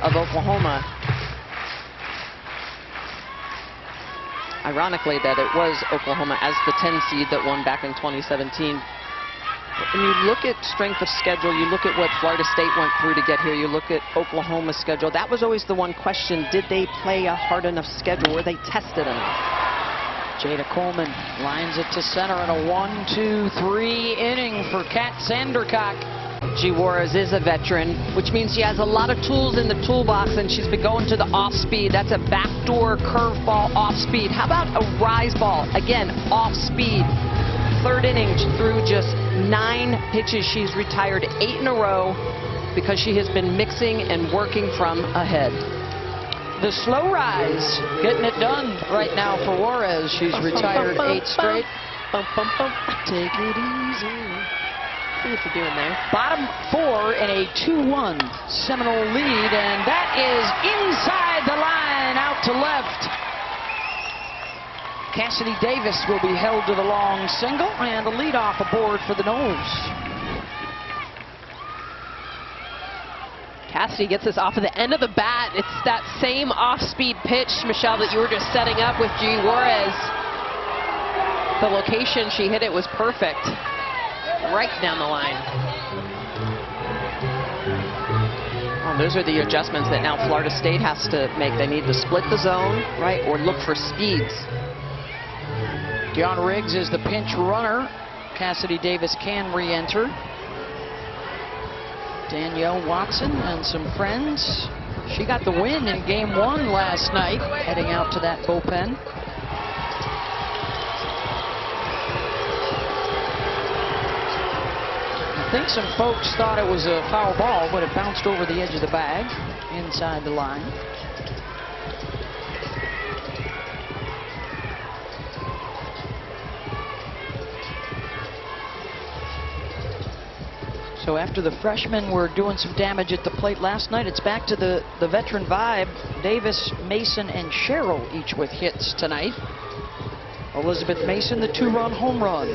of Oklahoma? Ironically, that it was Oklahoma as the 10 seed that won back in 2017. When you look at strength of schedule, you look at what Florida State went through to get here, you look at Oklahoma's schedule, that was always the one question. Did they play a hard enough schedule? Were they tested enough? Jada Coleman lines it to center in a 1-2-3 inning for Kat Sandercock. G. Juarez is a veteran, which means she has a lot of tools in the toolbox, and she's been going to the off speed. That's a backdoor curveball off speed. How about a rise ball? Again, off speed. Third inning through just 9 pitches. She's retired 8 in a row because she has been mixing and working from ahead. The slow rise, getting it done right now for Juarez. She's retired 8 straight. Take it easy. See what you're doing there. Bottom 4 in a 2-1 Seminole lead, and that is inside the line, out to left. Cassidy Davis will be held to the long single, and a leadoff aboard for the Noles. Cassidy gets this off of the end of the bat. It's that same off-speed pitch, Michelle, that you were just setting up with G. Juarez. The location she hit it was perfect. Right down the line. Well, those are the adjustments that now Florida State has to make. They need to split the zone, right, or look for speeds. John Riggs is the pinch runner. Cassidy Davis can re-enter. Danielle Watson and some friends. She got the win in game 1 last night, heading out to that bullpen. I think some folks thought it was a foul ball, but it bounced over the edge of the bag, inside the line. So after the freshmen were doing some damage at the plate last night, it's back to the veteran vibe. Davis, Mason, and Sherrill each with hits tonight. Elizabeth Mason, the 2-run home run.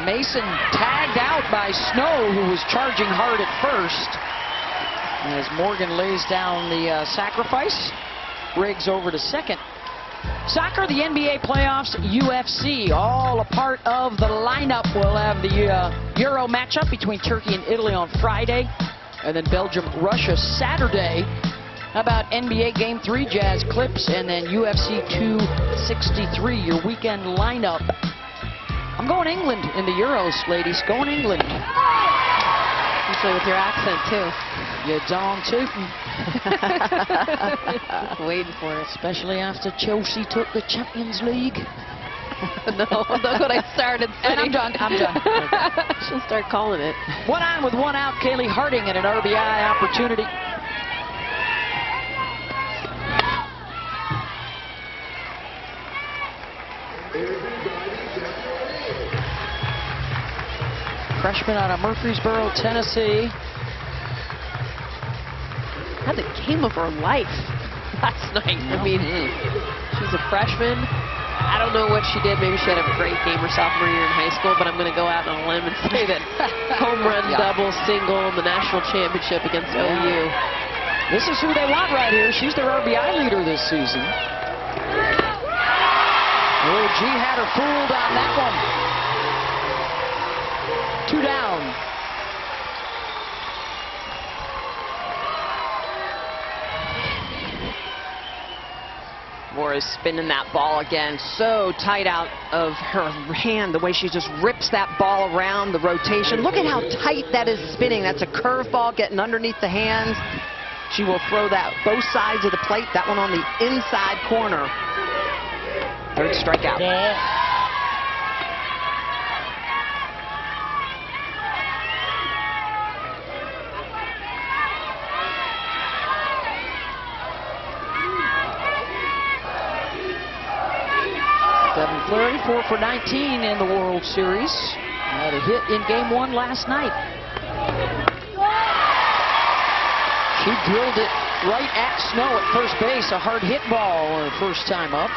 Mason tagged out by Snow, who was charging hard at first. As Morgan lays down the sacrifice, Riggs over to second. Soccer, the NBA playoffs, UFC, all a part of the lineup. We'll have the Euro matchup between Turkey and Italy on Friday, and then Belgium, Russia Saturday. How about NBA Game 3, Jazz Clips, and then UFC 263, your weekend lineup. I'm going England in the Euros, ladies. Going England. Usually with your accent, too. You're darn tootin'. Waiting for it. Especially after Chelsea took the Champions League. No, that's what I started saying. And I'm done. She'll start calling it. 1 on with 1 out, Kaylee Harding at an RBI opportunity. Freshman out of Murfreesboro, Tennessee. Had the game of her life last night. I mean, she's a freshman. I don't know what she did. Maybe she had a great game her sophomore year in high school, but I'm going to go out on a limb and say that home run, double, single in the national championship against OU. This is who they want right here. She's their RBI leader this season. Oh, G had her fooled on that one. 2 down. Juarez spinning that ball again, so tight out of her hand, the way she just rips that ball around, the rotation. Look at how tight that is spinning. That's a curveball getting underneath the hands. She will throw that both sides of the plate, that one on the inside corner. 3rd strikeout. Ball. 4 for 19 in the World Series. Had a hit in game 1 last night. She drilled it right at Snow at first base. A hard hit ball her first time up.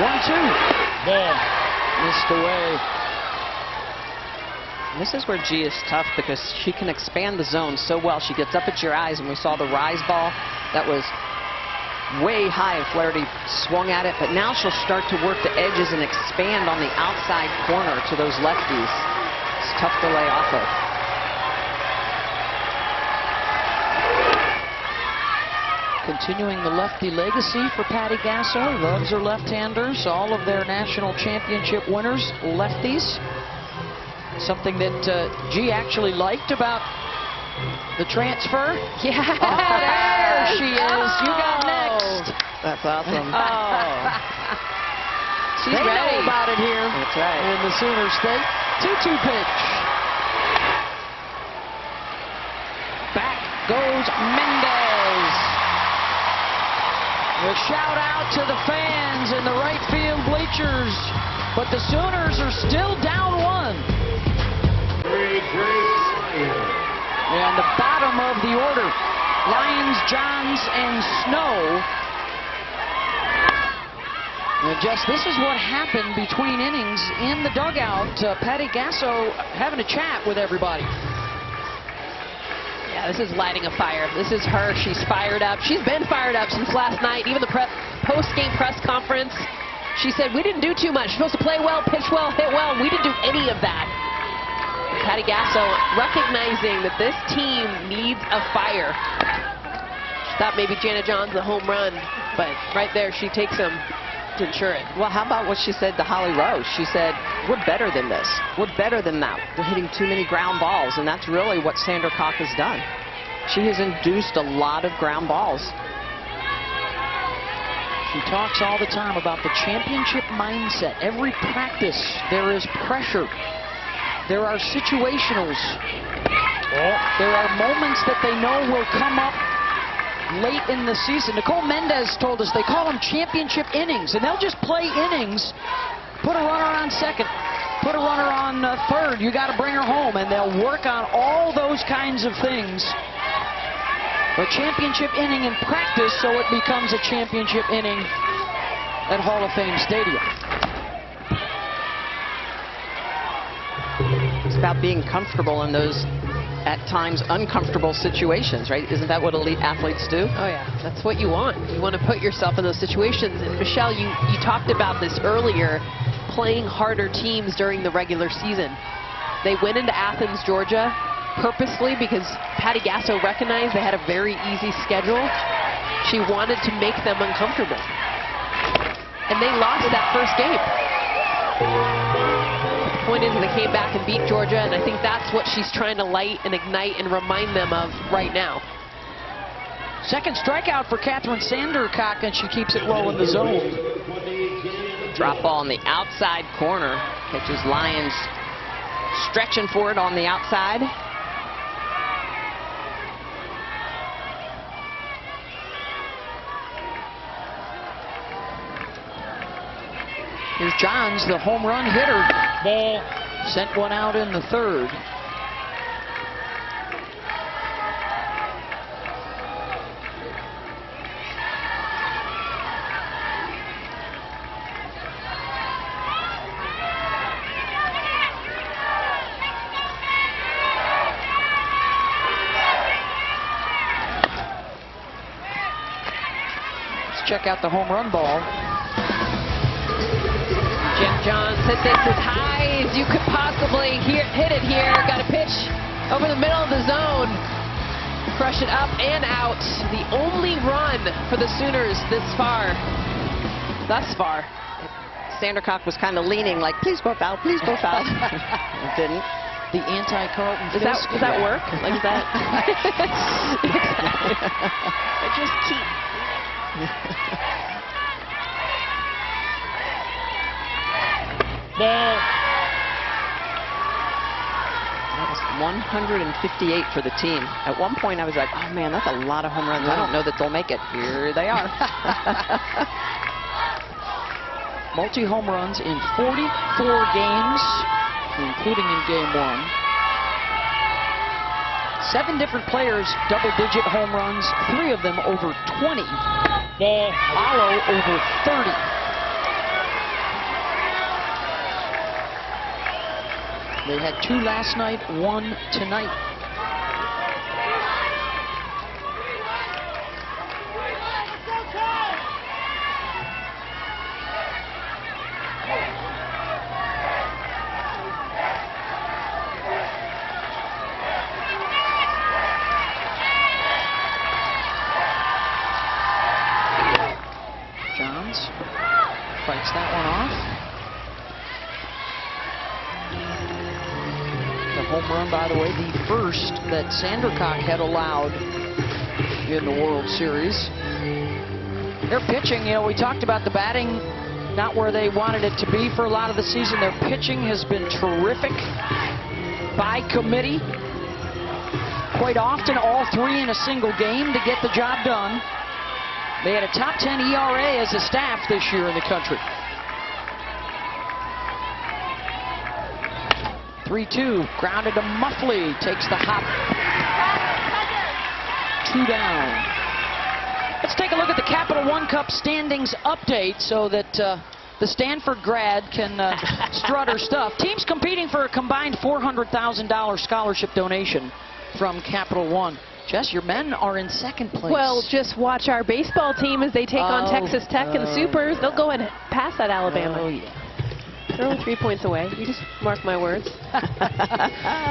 1-2. Ball. Missed away. This is where G is tough because she can expand the zone so well. She gets up at your eyes, and we saw the rise ball that was way high, and Flaherty swung at it, but now she'll start to work the edges and expand on the outside corner to those lefties. It's tough to lay off of. Continuing the lefty legacy for Patty Gasso. Loves her left-handers. All of their national championship winners, lefties. Something that G actually liked about the transfer. Yeah. Oh, there she is. You got next. That's awesome. Oh. She's They ready. know about it here That's right. in the Sooner State. 2-2 pitch. Back goes Mendez. A shout out to the fans in the right field bleachers. But the Sooners are still down 1. And the bottom of the order, Lyons, Johns, and Snow. And just this is what happened between innings in the dugout. Patty Gasso having a chat with everybody. Yeah, this is lighting a fire. This is her. She's fired up. She's been fired up since last night. Even the post-game press conference, she said, we didn't do too much. We're supposed to play well, pitch well, hit well. We didn't do any of that. Patty Gasso recognizing that this team needs a fire. She thought maybe Jana John's a home run, but right there she takes him to ensure it. Well, how about what she said to Holly Rose? She said, we're better than this. We're better than that. We're hitting too many ground balls, and that's really what Sandra Cock has done. She has induced a lot of ground balls. She talks all the time about the championship mindset. Every practice, there is pressure. There are situationals. There are moments that they know will come up late in the season. Nicole Mendez told us they call them championship innings, and they'll just play innings, put a runner on second, put a runner on third. You got to bring her home, and they'll work on all those kinds of things. A championship inning in practice, so it becomes a championship inning at Hall of Fame Stadium. It's about being comfortable in those, at times, uncomfortable situations, right? Isn't that what elite athletes do? Oh yeah, that's what you want. You want to put yourself in those situations. And Michelle, you talked about this earlier, playing harder teams during the regular season. They went into Athens, Georgia, purposely because Patty Gasso recognized they had a very easy schedule. She wanted to make them uncomfortable. And they lost that first game. The point is, they came back and beat Georgia, and I think that's what she's trying to light and ignite and remind them of right now. Second strikeout for Catherine Sandercock, and she keeps it low in the zone. Drop ball in the outside corner. Catches Lyons stretching for it on the outside. Here's Johns, the home run hitter. Ball. Sent one out in the third. Let's check out the home run ball. Jen Johns hit this as high as you could possibly hit it here. Got a pitch over the middle of the zone. Crush it up and out. The only run for the Sooners thus far. Sandercock was kind of leaning like, please go foul, please go foul. It didn't. The anti-Carlton Does that work? Like that? Exactly. I just keep. Ball. That was 158 for the team. At one point, I was like, oh, man, that's a lot of home runs. I don't know that they'll make it. Here they are. Multi-home runs in 44 games, including in Game 1. 7 different players, double-digit home runs, 3 of them over 20. Ball. Alo over 30. They had 2 last night, 1 tonight. Johns fights that one off. The home run, by the way, the first that Sandercock had allowed in the World Series. Their pitching, you know, we talked about the batting not where they wanted it to be for a lot of the season. Their pitching has been terrific by committee. Quite often all 3 in a single game to get the job done. They had a top 10 ERA as a staff this year in the country. 3-2, grounded to Muffley, takes the hop. 2 down. Let's take a look at the Capital One Cup standings update so that the Stanford grad can strut her stuff. Teams competing for a combined $400,000 scholarship donation from Capital One. Jess, your men are in 2nd place. Well, just watch our baseball team as they take on Texas Tech in the Supers. They'll go and pass that Alabama. Oh, yeah. They're only 3 points away. You just mark my words.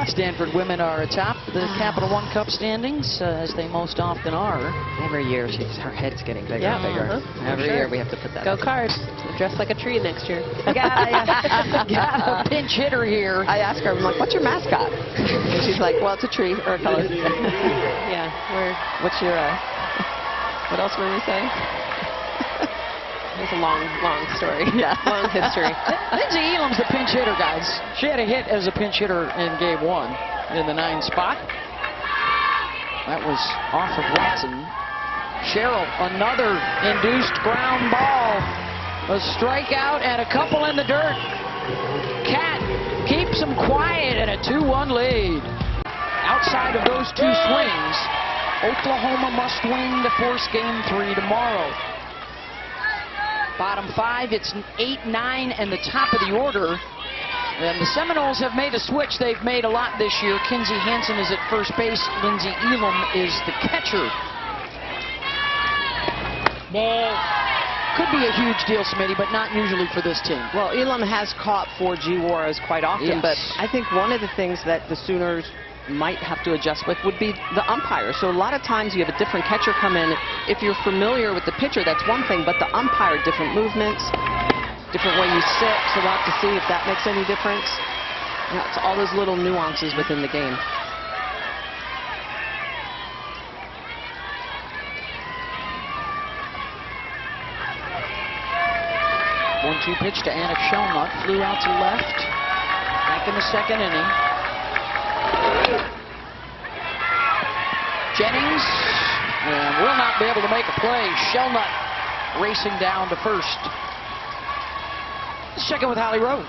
Stanford women are atop the Capital One Cup standings, as they most often are. Every year, her head's getting bigger and bigger. Every year we have to put that Go up. Cards. Dress like a tree next year. Got a pinch hitter here. I asked her, I'm like, what's your mascot? And she's like, well, it's a tree or a color. Yeah. What's your, what else were you saying? It's a long story. Yeah. Long history. Lindsay Elam's the pinch hitter, guys. She had a hit as a pinch hitter in game 1 in the 9 spot. That was off of Watson. Sherrill, another induced ground ball. A strikeout and a couple in the dirt. Cat keeps them quiet and a 2-1 lead. Outside of those 2 swings, Oklahoma must win to force game 3 tomorrow. Bottom 5, it's 8, 9, and the top of the order. And the Seminoles have made a switch. They've made a lot this year. Kinsey Hansen is at first base. Lindsay Elam is the catcher. Ball. Could be a huge deal, Smitty, but not usually for this team. Well, Elam has caught for G. Juarez quite often, Yes. but I think one of the things that the Sooners might have to adjust with would be the umpire. So a lot of times you have a different catcher come in. If you're familiar with the pitcher, that's one thing, but the umpire, different movements, different way you sit, so we'll have to see if that makes any difference. You know, it's all those little nuances within the game. One-two pitch to Anik Shelnut, flew out to left. Back in the 2nd inning. Jennings will not be able to make a play. Shelnut racing down to first. Let's check in with Holly Rowe.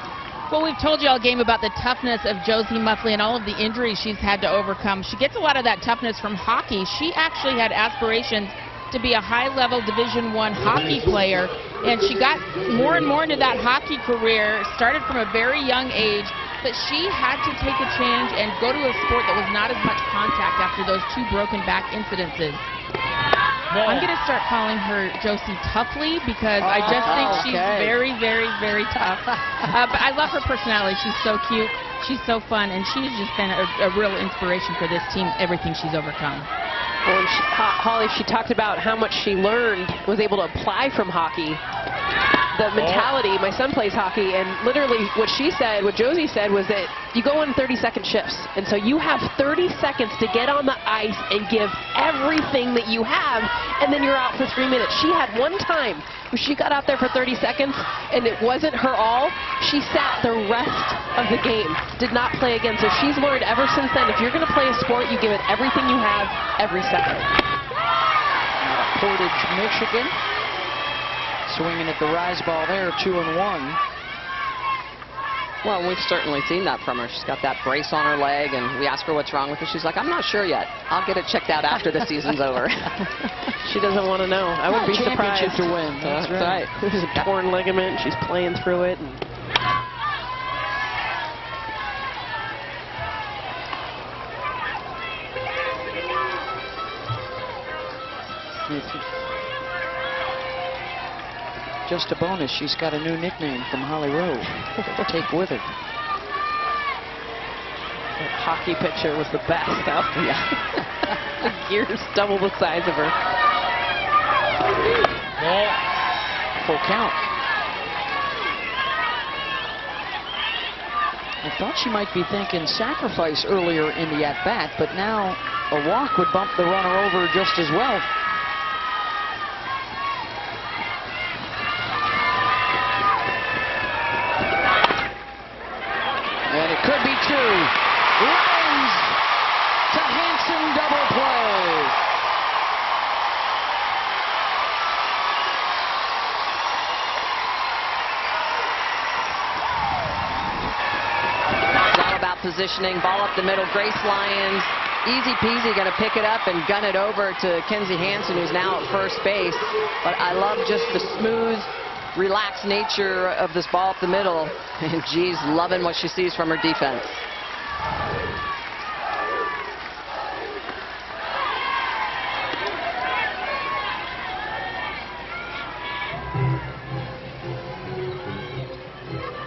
Well, we've told you all game about the toughness of Josie Muffley and all of the injuries she's had to overcome. She gets a lot of that toughness from hockey. She actually had aspirations to be a high-level Division I hockey player, and she got more and more into that hockey career, started from a very young age, but she had to take a change and go to a sport that was not as much contact after those 2 broken back incidences. I'm going to start calling her Josie Toughly because I just think she's very, very, very tough. But I love her personality. She's so cute. She's so fun, and she's just been a real inspiration for this team, everything she's overcome. Well, and Holly, she talked about how much she learned, was able to apply from hockey. The mentality, my son plays hockey, and literally what she said, what Josie said, was that you go on 30-second shifts. And so you have 30 seconds to get on the ice and give everything that you have, and then you're out for 3 minutes. She had one time where she got out there for 30 seconds, and it wasn't her all. She sat the rest of the game, did not play again. So she's learned ever since then, if you're going to play a sport, you give it everything you have every second. Portage, Michigan. Swinging at the rise ball there, 2-1. Well, we've certainly seen that from her. She's got that brace on her leg, and we ask her what's wrong with her. She's like, I'm not sure yet. I'll get it checked out after the season's over. She doesn't want to know. I wouldn't be surprised. To win. That's right. There's a torn ligament. She's playing through it. And Just a bonus, she's got a new nickname from Holly Rowe to take with her. That hockey pitcher was the best, though. Yeah. The gears double the size of her. Ball. Full count. I thought she might be thinking sacrifice earlier in the at-bat, but now a walk would bump the runner over just as well. And it could be two. Lyons to Hanson, double play. It's all about positioning. Ball up the middle. Grace Lyons, easy peasy, going to pick it up and gun it over to Kenzie Hanson, who's now at first base. But I love just the smooth, relaxed nature of this ball up the middle. And geez, loving what she sees from her defense.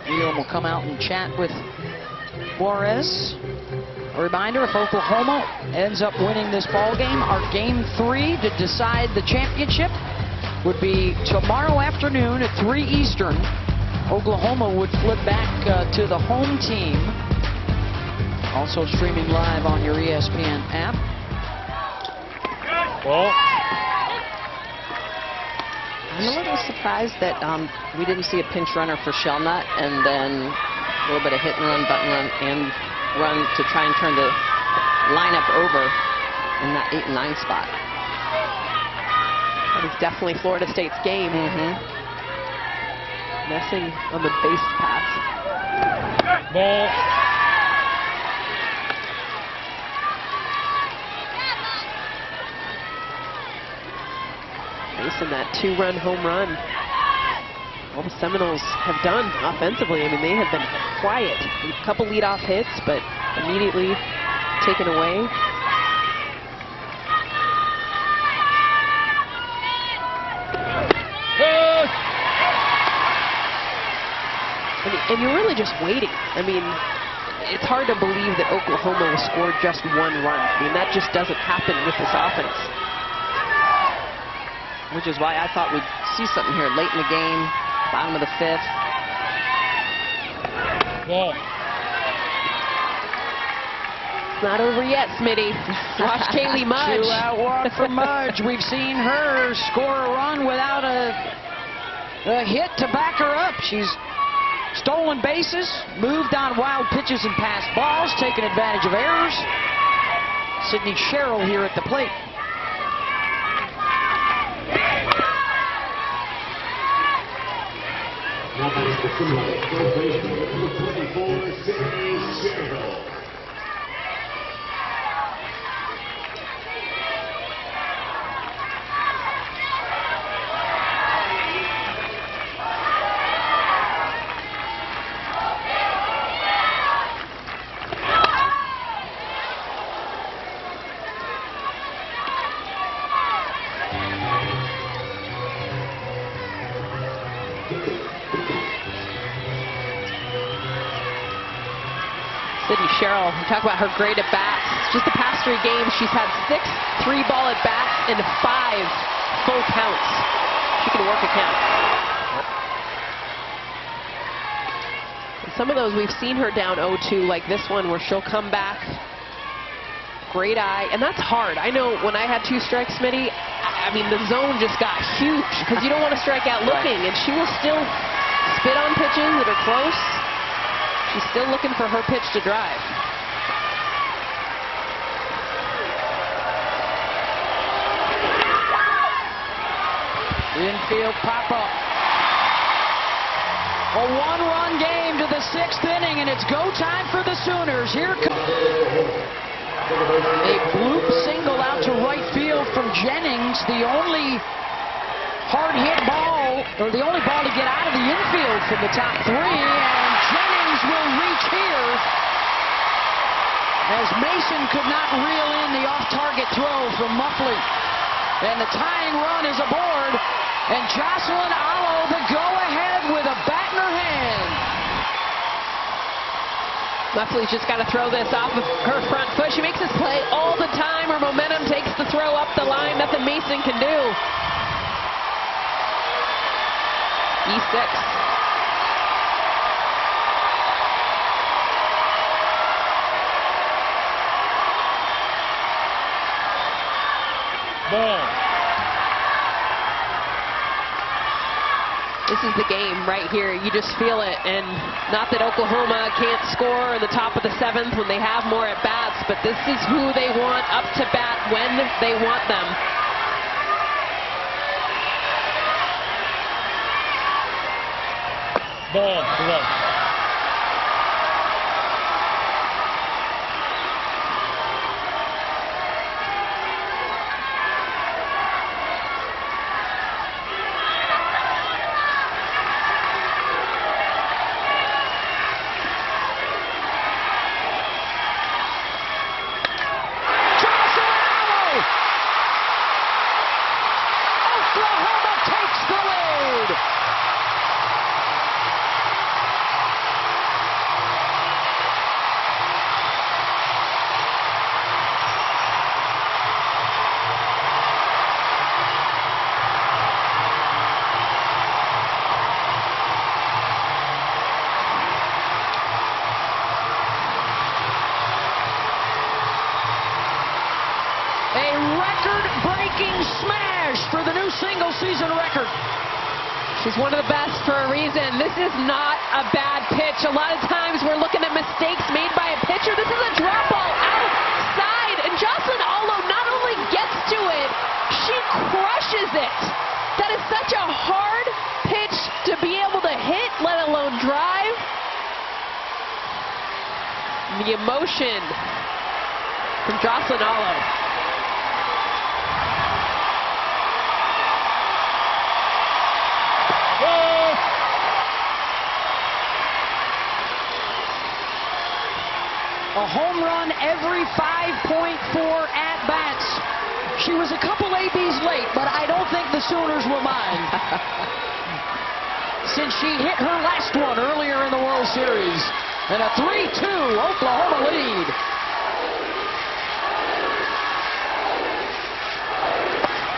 Neal will come out and chat with Juarez. A reminder, if Oklahoma ends up winning this ball game, our game 3 to decide the championship would be tomorrow afternoon at 3 Eastern. Oklahoma would flip back to the home team. Also streaming live on your ESPN app. Ball. I'm a little surprised that we didn't see a pinch runner for Shelnut, and then a little bit of hit and run, button run, and run to try and turn the lineup over in that 8 and 9 spot. That is definitely Florida State's game. Messing on the base pass. Ball. Facing that 2-run home run. All the Seminoles have done offensively. I mean, they have been quiet. A couple leadoff hits, but immediately taken away. And you're really just waiting. I mean, it's hard to believe that Oklahoma will score just 1 run. I mean, that just doesn't happen with this offense. Which is why I thought we'd see something here late in the game, bottom of the 5th. Ball. It's not over yet, Smitty. Watch Kaylee Mudge. 2-out walk for Mudge. We've seen her score a run without a hit to back her up. She's stolen bases, moved on wild pitches and passed balls, taken advantage of errors. Sydney Sherrill here at the plate. Now that's the Seminoles, third baseman, number 24, Sydney Sherrill. Sydney Sherrill, we talk about her great at-bats. Just the past 3 games, she's had 6 3-ball at-bats and 5 full counts. She can work a count. And some of those, we've seen her down 0-2, like this one, where she'll come back. Great eye, and that's hard. I know when I had 2 strikes, Smitty, I mean, the zone just got huge because you don't want to strike out looking, and she will still spit on pitches that are close. She's still looking for her pitch to drive. Infield pop-up. A 1-run game to the 6th inning, and it's go time for the Sooners. Here comes a bloop single out to right field from Jennings. The only hard-hit ball, or the only ball to get out of the infield from the top 3, and Jennings will reach here as Mason could not reel in the off-target throw from Muffley. And the tying run is aboard. And Jocelyn Alo, the go-ahead with a bat in her hand. Leslie's just got to throw this off of her front foot. She makes this play all the time. Her momentum takes the throw up the line. Nothing Mason can do. E6. Ball. This is the game right here. You just feel it. And not that Oklahoma can't score in the top of the 7th when they have more at bats, but this is who they want up to bat when they want them. Ball. Left. Single-season record. She's one of the best for a reason. This is not a bad pitch. A lot of times we're looking at mistakes made by a pitcher. This is a drop ball outside, and Jocelyn Alo not only gets to it, she crushes it. That is such a hard pitch to be able to hit, let alone drive. The emotion from Jocelyn Alo. A home run every 5.4 at-bats. She was a couple ABs late, but I don't think the Sooners will mind. Since she hit her last one earlier in the World Series. And a 3-2 Oklahoma lead.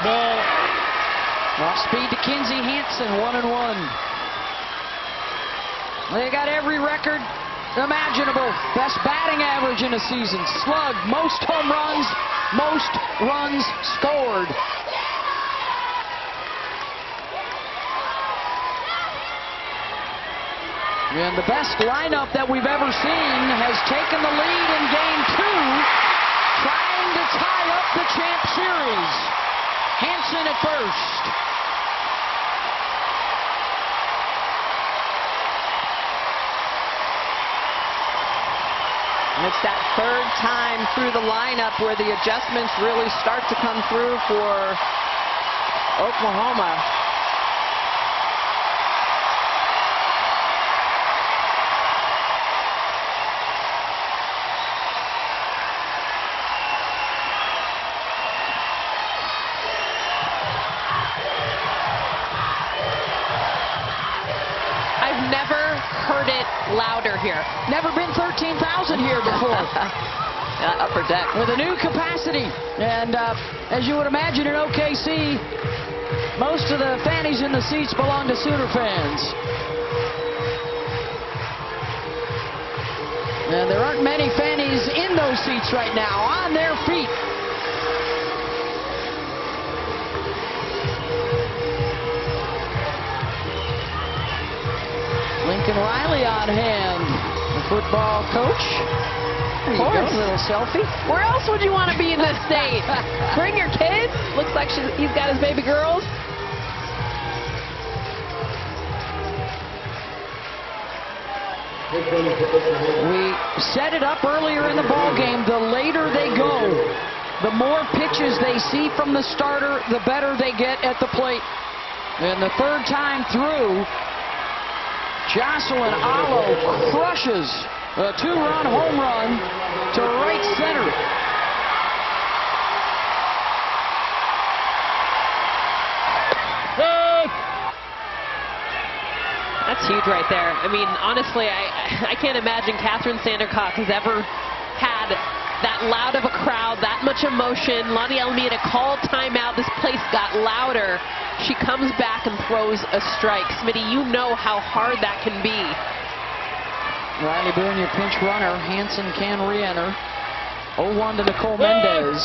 Ball. Off speed to Kinsey Hansen, 1-1. They got every record imaginable. Best batting average in a season. Slug, most home runs, most runs scored. And the best lineup that we've ever seen has taken the lead in Game 2, trying to tie up the champ series. Hansen at first. And it's that third time through the lineup where the adjustments really start to come through for Oklahoma. I've never heard it louder here. Never been 13,000 here before. Upper deck. With a new capacity. And as you would imagine in OKC, most of the fannies in the seats belong to Sooner fans. And there aren't many fannies in those seats right now, on their feet. Lincoln Riley on hand, the football coach. There you go, a little selfie. Where else would you want to be in this state? Bring your kids. Looks like he's got his baby girls. We set it up earlier in the ball game. The later they go, the more pitches they see from the starter, the better they get at the plate. And the third time through, Jocelyn Alo crushes a two-run home run to right center. That's huge right there. I mean, honestly, I can't imagine Catherine Sandercock has ever had that loud of a crowd, that much emotion. Lonnie Alameda called timeout. This place got louder. She comes back and throws a strike. Smitty, you know how hard that can be. Riley Boone, your pinch runner. Hansen can re-enter. 0-1 to Nicole Mendez.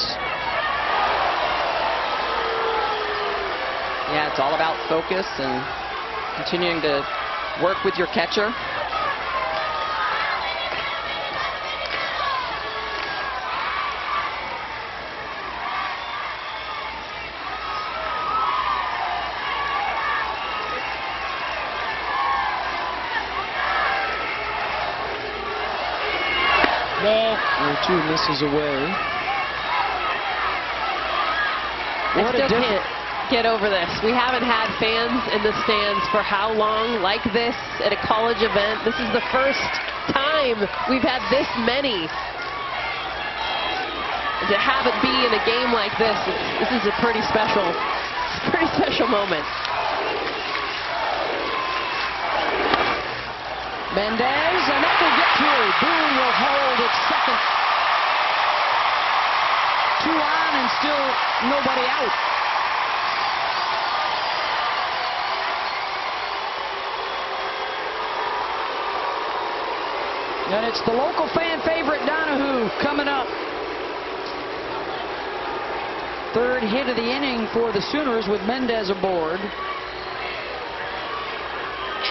Yeah, it's all about focus and continuing to work with your catcher. Ball. 2 misses away. I still can't get over this. We haven't had fans in the stands for how long like this at a college event. This is the first time we've had this many. And to have it be in a game like this, this is a pretty special moment. Mendez, and that will get through. Boone will hold at second. 2 on and still nobody out. And it's the local fan favorite, Donahue, coming up. 3rd hit of the inning for the Sooners with Mendez aboard.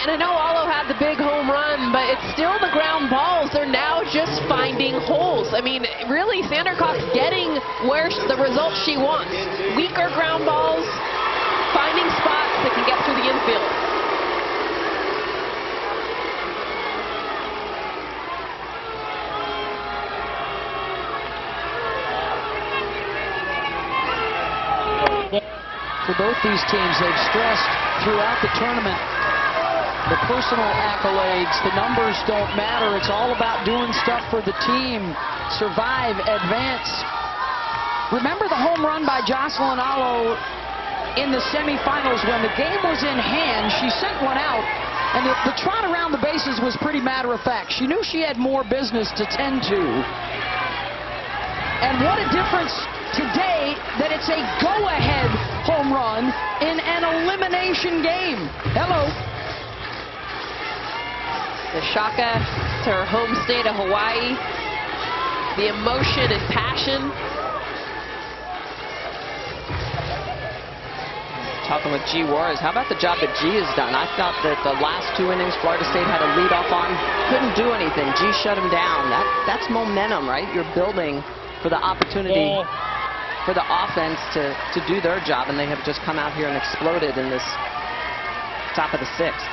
And I know Alo had the big home run, but it's still the ground balls. They're now just finding holes. I mean, really, Sandercock's getting where the results she wants. Weaker ground balls, finding spots that can get through the infield. For both these teams, they've stressed throughout the tournament the personal accolades, the numbers don't matter. It's all about doing stuff for the team. Survive, advance. Remember the home run by Jocelyn Alo in the semifinals when the game was in hand. She sent one out, and the trot around the bases was pretty matter of fact. She knew she had more business to tend to. And what a difference today that it's a go-ahead home run in an elimination game. Hello. The Shaka to her home state of Hawaii. The emotion and passion. Talking with G. Juarez, how about the job that G has done? I thought that the last 2 innings Florida State had a lead off on, couldn't do anything. G shut him down. That's momentum, right? You're building for the opportunity for the offense to do their job, and they have just come out here and exploded in this top of the 6th.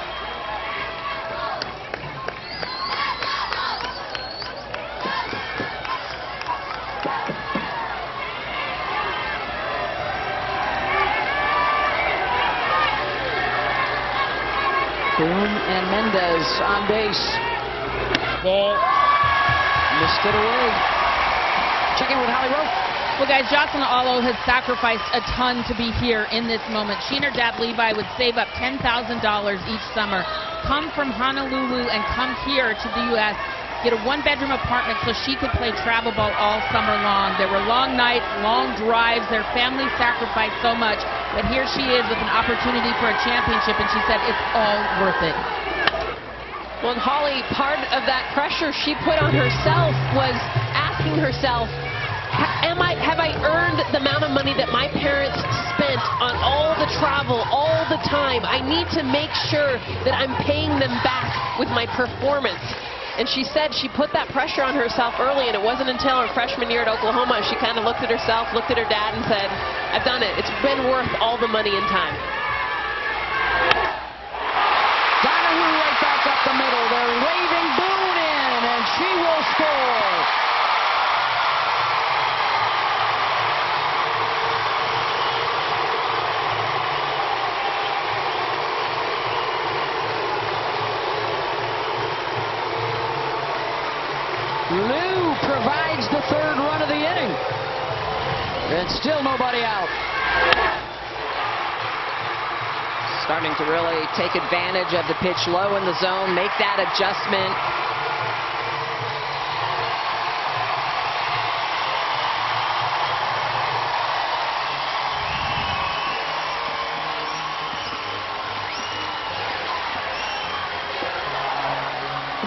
Boone and Mendez on base. Ball. Missed it away. Check in with Holly Rowe. Well, guys, Jocelyn Alo has sacrificed a ton to be here in this moment. She and her dad, Levi, would save up $10,000 each summer, come from Honolulu and come here to the U.S., get a 1-bedroom apartment so she could play travel ball all summer long. There were long nights, long drives. Their family sacrificed so much, but here she is with an opportunity for a championship, and she said it's all worth it. Well, and Holly, part of that pressure she put on herself was asking herself, have I earned the amount of money that my parents spent on all the travel, all the time? I need to make sure that I'm paying them back with my performance. And she said she put that pressure on herself early, and it wasn't until her freshman year at Oklahoma she kind of looked at herself, looked at her dad, and said, I've done it. It's been worth all the money and time. Donahue right back up the middle. They're waving Boone in, and she will score. Lou provides the 3rd run of the inning. And still nobody out. Starting to really take advantage of the pitch low in the zone, make that adjustment.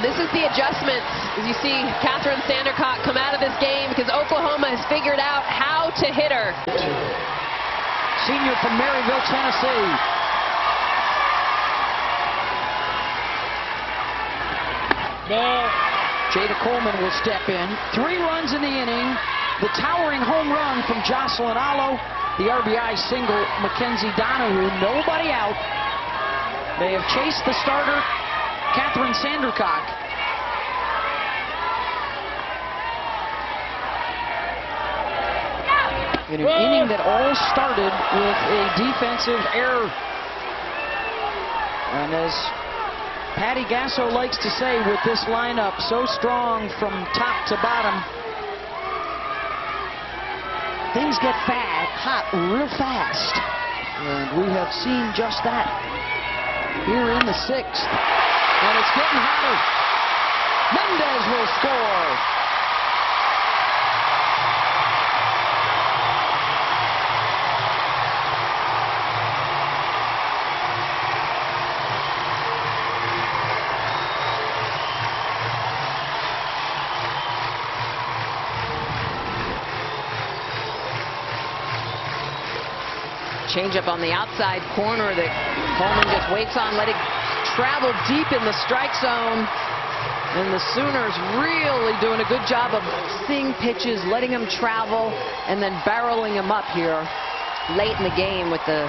This is the adjustments. As you see Catherine Sandercock come out of this game because Oklahoma has figured out how to hit her. Senior from Maryville, Tennessee. Ball. Jada Coleman will step in. 3 runs in the inning. The towering home run from Jocelyn Allo. The RBI single, Mackenzie Donahue. Nobody out. They have chased the starter, Catherine Sandercock. In an inning that all started with a defensive error. And as Patty Gasso likes to say, with this lineup so strong from top to bottom, things get hot real fast. And we have seen just that here in the 6th. And it's getting hotter. Mendez will score. Changeup on the outside corner that Coleman just waits on, let it travel deep in the strike zone. And the Sooners really doing a good job of seeing pitches, letting them travel, and then barreling them up here late in the game with the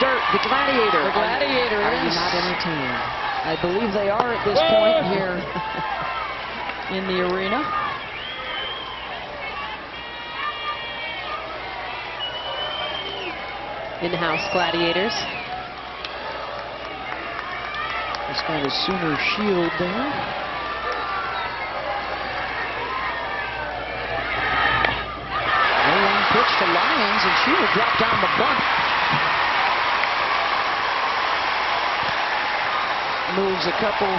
Gladiator. The Gladiator Are you is not entertained? I believe they are at this point here in the arena. In-house Gladiators. He's got his Sooner shield there. One pitch to Lyons, and she will drop down the bunt. Moves a couple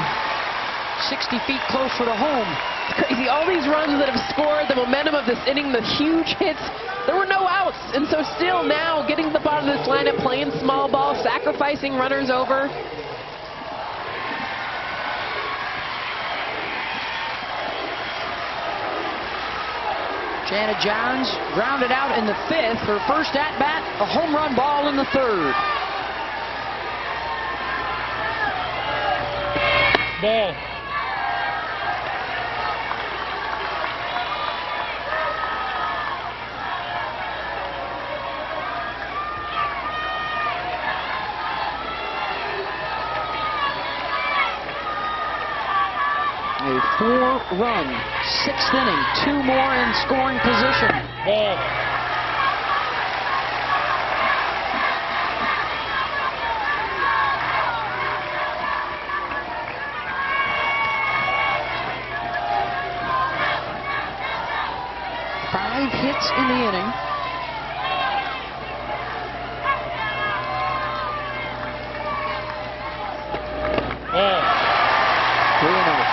60 feet closer to home. It's crazy. All these runs that have scored, the momentum of this inning, the huge hits. There were no outs, and so still now getting to the bottom of this lineup, playing small ball, sacrificing runners over. Janet Johns grounded out in the 5th. Her first at-bat, a home run ball in the 3rd. Ball. A 4-run, 6th inning, 2 more in scoring position. Ball. Five hits in the inning. Ball. 3-0.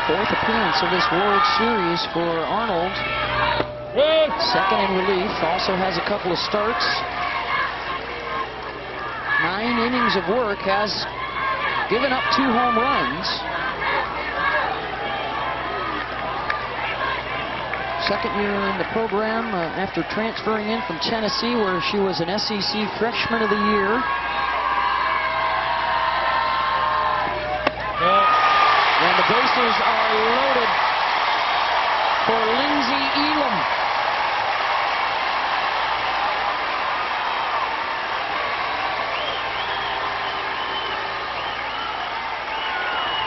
Fourth appearance of this World Series for Arnold. Second in relief, also has a couple of starts. 9 innings of work, has given up 2 home runs. Second year in the program after transferring in from Tennessee, where she was an SEC Freshman of the Year. And the bases are loaded for Lindsey Elam.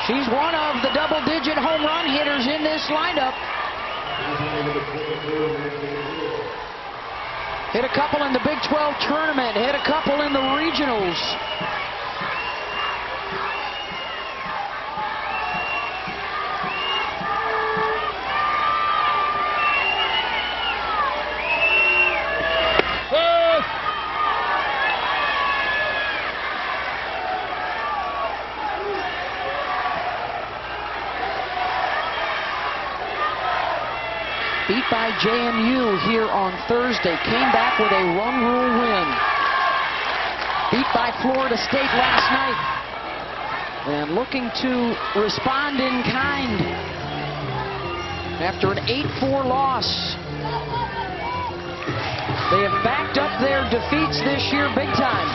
She's one of the double-digit home run hitters in this lineup. Hit a couple in the Big 12 tournament. Hit a couple in the regionals. Beat by JMU here on Thursday. Came back with a run rule win. Beat by Florida State last night. And looking to respond in kind after an 8-4 loss. They have backed up their defeats this year big time.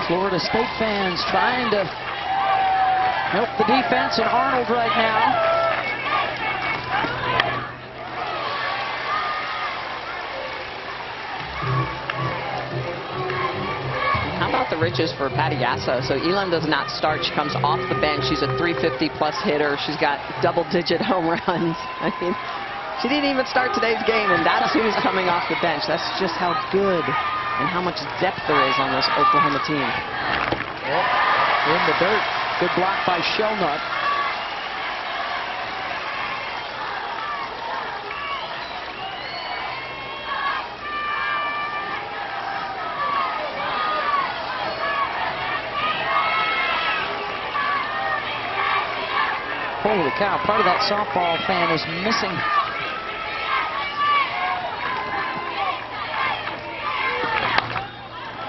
Florida State fans trying to help the defense and Arnold right now. How about the riches for Patty Gasso? So Elam does not start. She comes off the bench. She's a 350-plus hitter. She's got double-digit home runs. I mean, she didn't even start today's game, and that's who's coming off the bench. That's just how good and how much depth there is on this Oklahoma team. In the dirt. Good block by Shelnut. Holy cow, part of that softball fan is missing.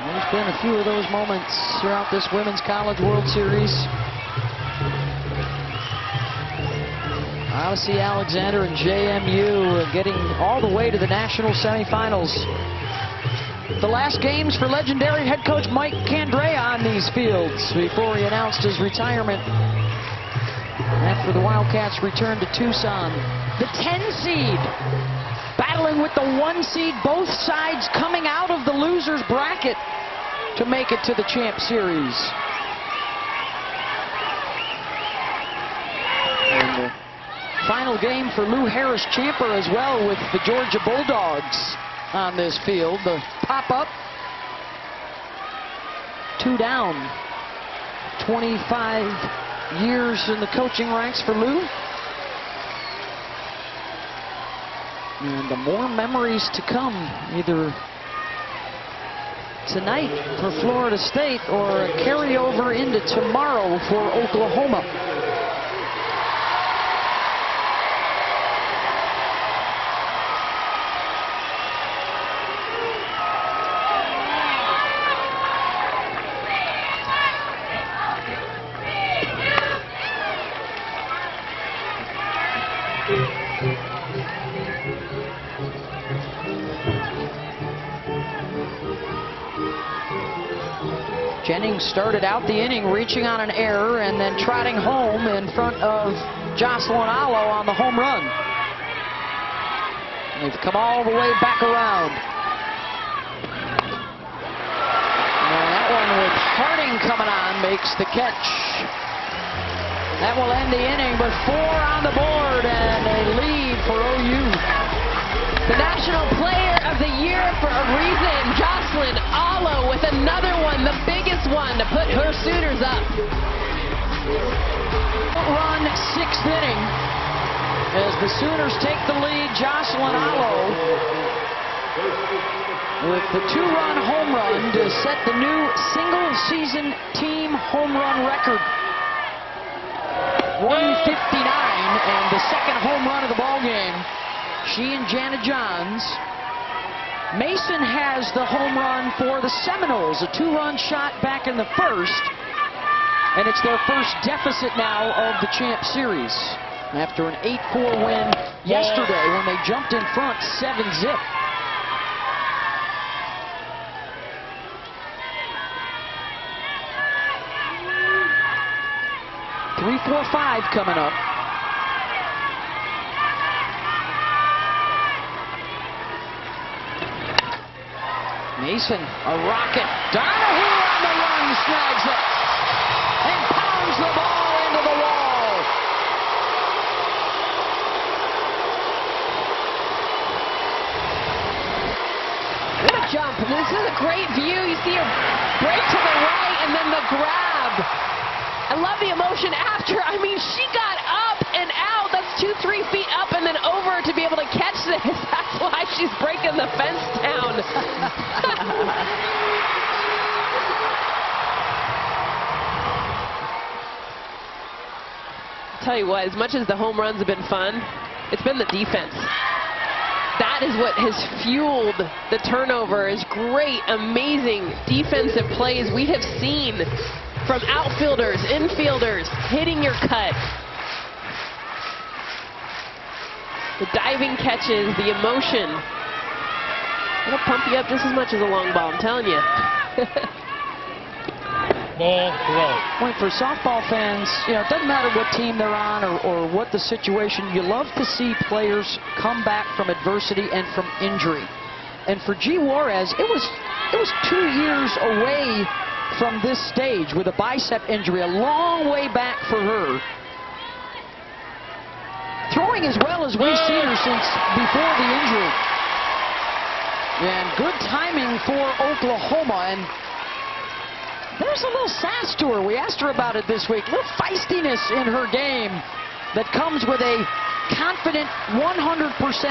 There's been a few of those moments throughout this Women's College World Series. Odyssey Alexander and JMU getting all the way to the national semifinals. The last games for legendary head coach Mike Candrea on these fields before he announced his retirement after the Wildcats returned to Tucson. The 10 seed battling with the 1 seed, both sides coming out of the loser's bracket to make it to the Champ Series. And the final game for Lou Harris Champer as well, with the Georgia Bulldogs on this field. The pop-up, 2 down. 25 years in the coaching ranks for Lou. And the more memories to come, either tonight for Florida State or a carryover into tomorrow for Oklahoma. Jennings started out the inning reaching on an error and then trotting home in front of Jocelyn Alo on the home run. And they've come all the way back around. And that one with Harding coming on makes the catch. That will end the inning, but 4 on the board and a lead for OU. The National Player of the Year for a reason. Jocelyn Alo with another one, the biggest one to put her Sooners up. Run, 6th inning. As the Sooners take the lead, Jocelyn Alo with the 2-run home run to set the new single-season team home run record. 159, and the second home run of the ball game. She and Jana Johns. Mason has the home run for the Seminoles, a 2-run shot back in the first, and it's their first deficit now of the Champ Series after an 8-4 win yesterday when they jumped in front 7-zip. 3, 4, 5 coming up. Mason, a rocket. Donahue on the run, snags it. And pounds the ball into the wall. What a jump. This is a great view. You see her break to the right and then the grab. I love the emotion after. I mean, she got up and out. That's 2-3 feet up and then over to be able to catch this. That's why she's breaking the fence down. I'll tell you what, as much as the home runs have been fun, it's been the defense. That is what has fueled the turnover, is great, amazing defensive plays we have seen from outfielders, infielders, hitting your cut. The diving catches, the emotion. It'll pump you up just as much as a long ball, I'm telling you. Ball, right. Point for softball fans, you know, it doesn't matter what team they're on or what the situation, you love to see players come back from adversity and from injury. And for G. Juarez, it was 2 years away from this stage with a bicep injury, a long way back for her. Throwing as well as we've seen her since before the injury. And good timing for Oklahoma. And there's a little sass to her. We asked her about it this week. A little feistiness in her game that comes with a confident, 100%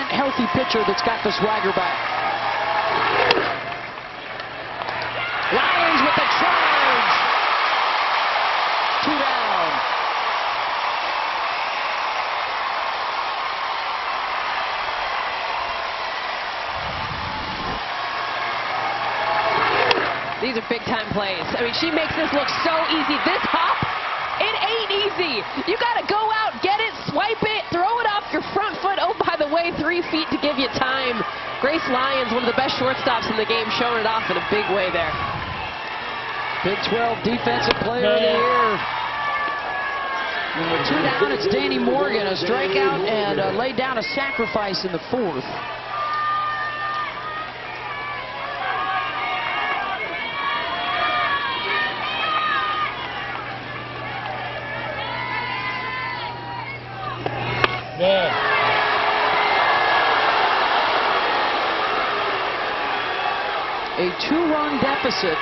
healthy pitcher that's got the swagger back. Lions with the charge. 2 down. These are big-time plays. I mean, she makes this look so easy. This hop, it ain't easy. You got to go out, get it, swipe it, throw it off your front foot. Oh, by the way, 3 feet to give you time. Grace Lyons, one of the best shortstops in the game, showing it off in a big way there. Big 12 Defensive Player of the Year. And with 2 down, it's Danny Morgan, a strikeout, and laid down a sacrifice in the 4th. Ball. A 2-run deficit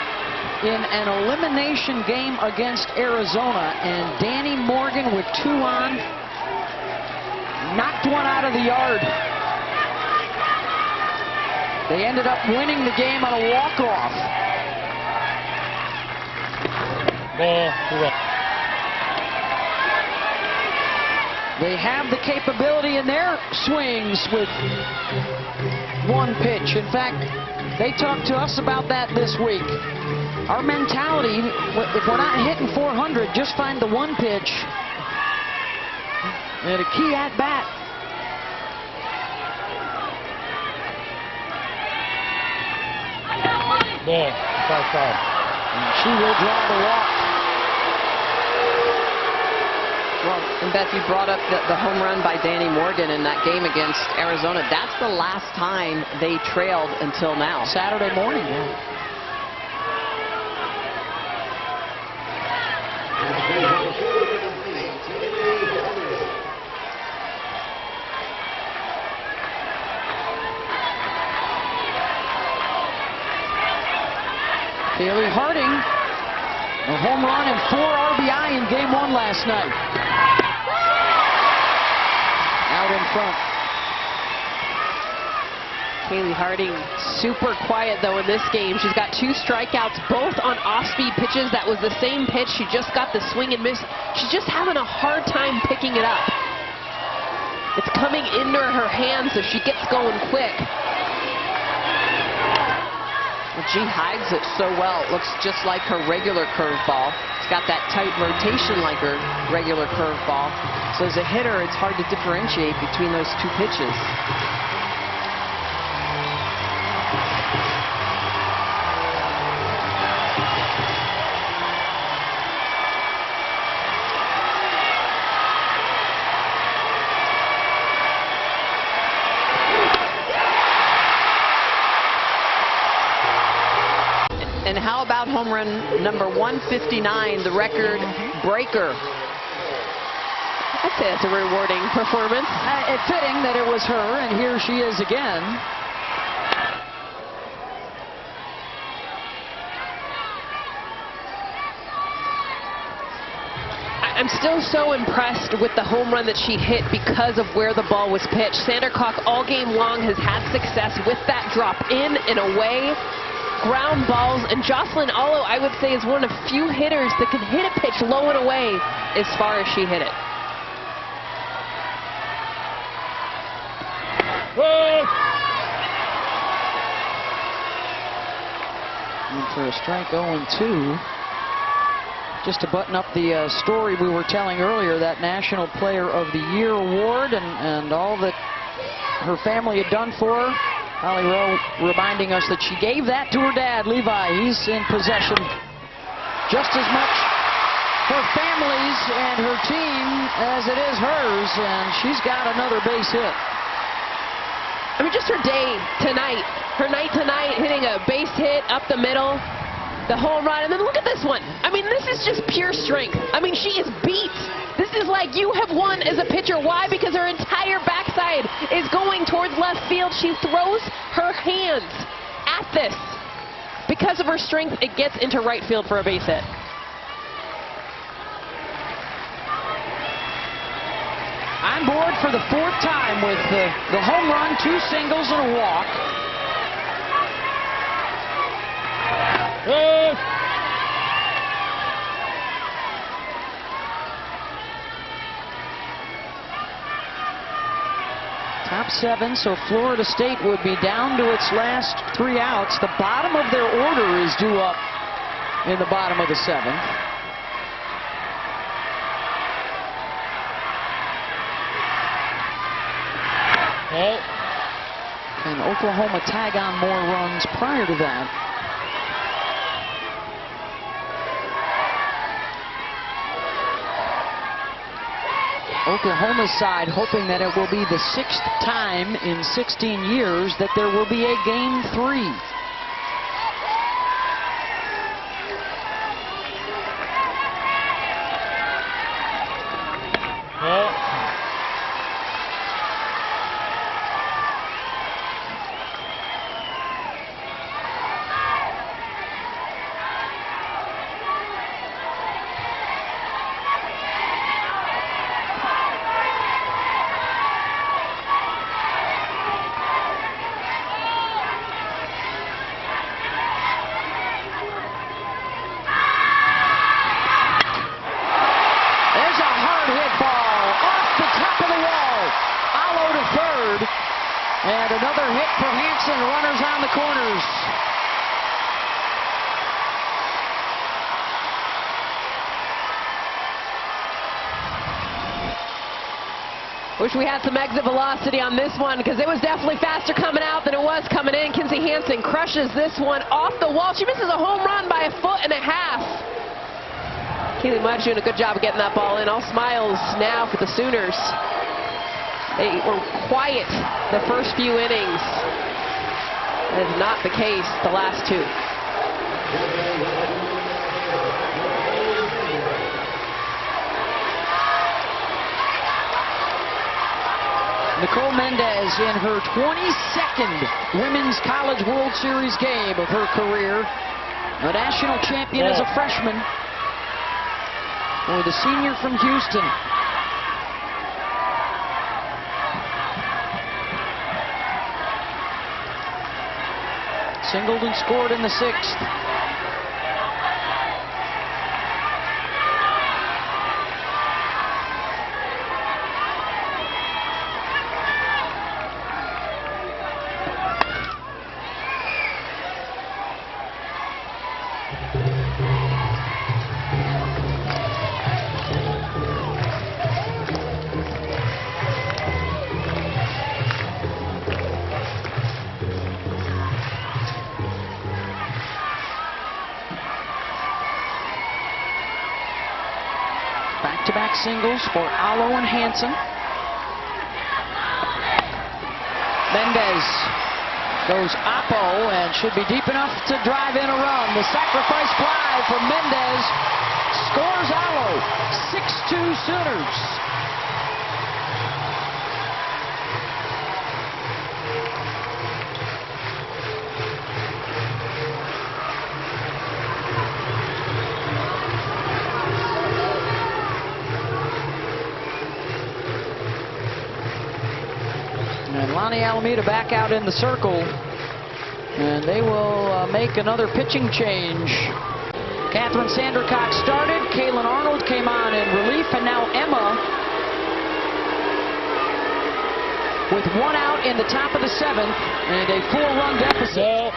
in an elimination game against Arizona, and Danny Morgan with 2 on knocked one out of the yard. They ended up winning the game on a walk-off. Ball, right. They have the capability in their swings with 1 pitch. In fact, they talked to us about that this week. Our mentality, if we're not hitting 400, just find the 1 pitch. And a key at bat. Ball, 5-5. And she will draw the walk. Well, and Beth, you brought up the home run by Danny Morgan in that game against Arizona. That's the last time they trailed until now. Saturday morning, yeah. Kaylee Harding, a home run and 4 RBI in Game 1 last night. Out in front. Kaylee Harding, super quiet though in this game. She's got 2 strikeouts, both on off-speed pitches. That was the same pitch. She just got the swing and miss. She's just having a hard time picking it up. It's coming into her hands, so she gets going quick. Well, G hides it so well. It looks just like her regular curveball. It's got that tight rotation like her regular curveball. So as a hitter, it's hard to differentiate between those 2 pitches. And how about home run number 159, the record breaker? I'd say that's a rewarding performance. It's fitting that it was her, and here she is again. I'm still so impressed with the home run that she hit because of where the ball was pitched. Sandercock all game long has had success with that drop in and away, ground balls, and Jocelyn Alo, I would say, is one of few hitters that can hit a pitch low and away as far as she hit it. And for a strike 0-2. Just to button up the story we were telling earlier, that National Player of the Year award and all that her family had done for her. Holly Rowe reminding us that she gave that to her dad, Levi. He's in possession just as much her family's and her team as it is hers, and she's got another base hit. I mean, just her day tonight, her night tonight, hitting a base hit up the middle, the home run, and then look at this one. I mean, this is just pure strength. I mean, she is beat. This is like you have won as a pitcher. Why? Because her entire backside is going towards left field. She throws her hands at this. Because of her strength, it gets into right field for a base hit. On board for the 4th time with the home run, 2 singles, and a walk. Top 7, so Florida State would be down to its last 3 outs. The bottom of their order is due up in the bottom of the 7th. And Oklahoma tag on more runs prior to that. Oklahoma's side hoping that it will be the 6th time in 16 years that there will be a Game 3. And another hit for Hanson, runners on the corners. Wish we had some exit velocity on this one because it was definitely faster coming out than it was coming in. Kinsey Hanson crushes this one off the wall. She misses a home run by 1.5 feet. Keely Mudge doing a good job of getting that ball in. All smiles now for the Sooners. They were quiet the first few innings. That is not the case the last 2. Nicole Mendez in her 22nd Women's College World Series game of her career. A national champion as a freshman for the senior from Houston. Singled and scored in the 6th. Back-to-back singles for Alo and Hanson. Mendez Goes Oppo and should be deep enough to drive in a run. The sacrifice fly for Mendez scores Allo. 6-2 Sooners. And Lonnie Alameda back out in the circle. And they will make another pitching change. Catherine Sandercock started. Kaylin Arnold came on in relief. And now Emma with 1 out in the top of the 7th and a 4-run deficit. Ball.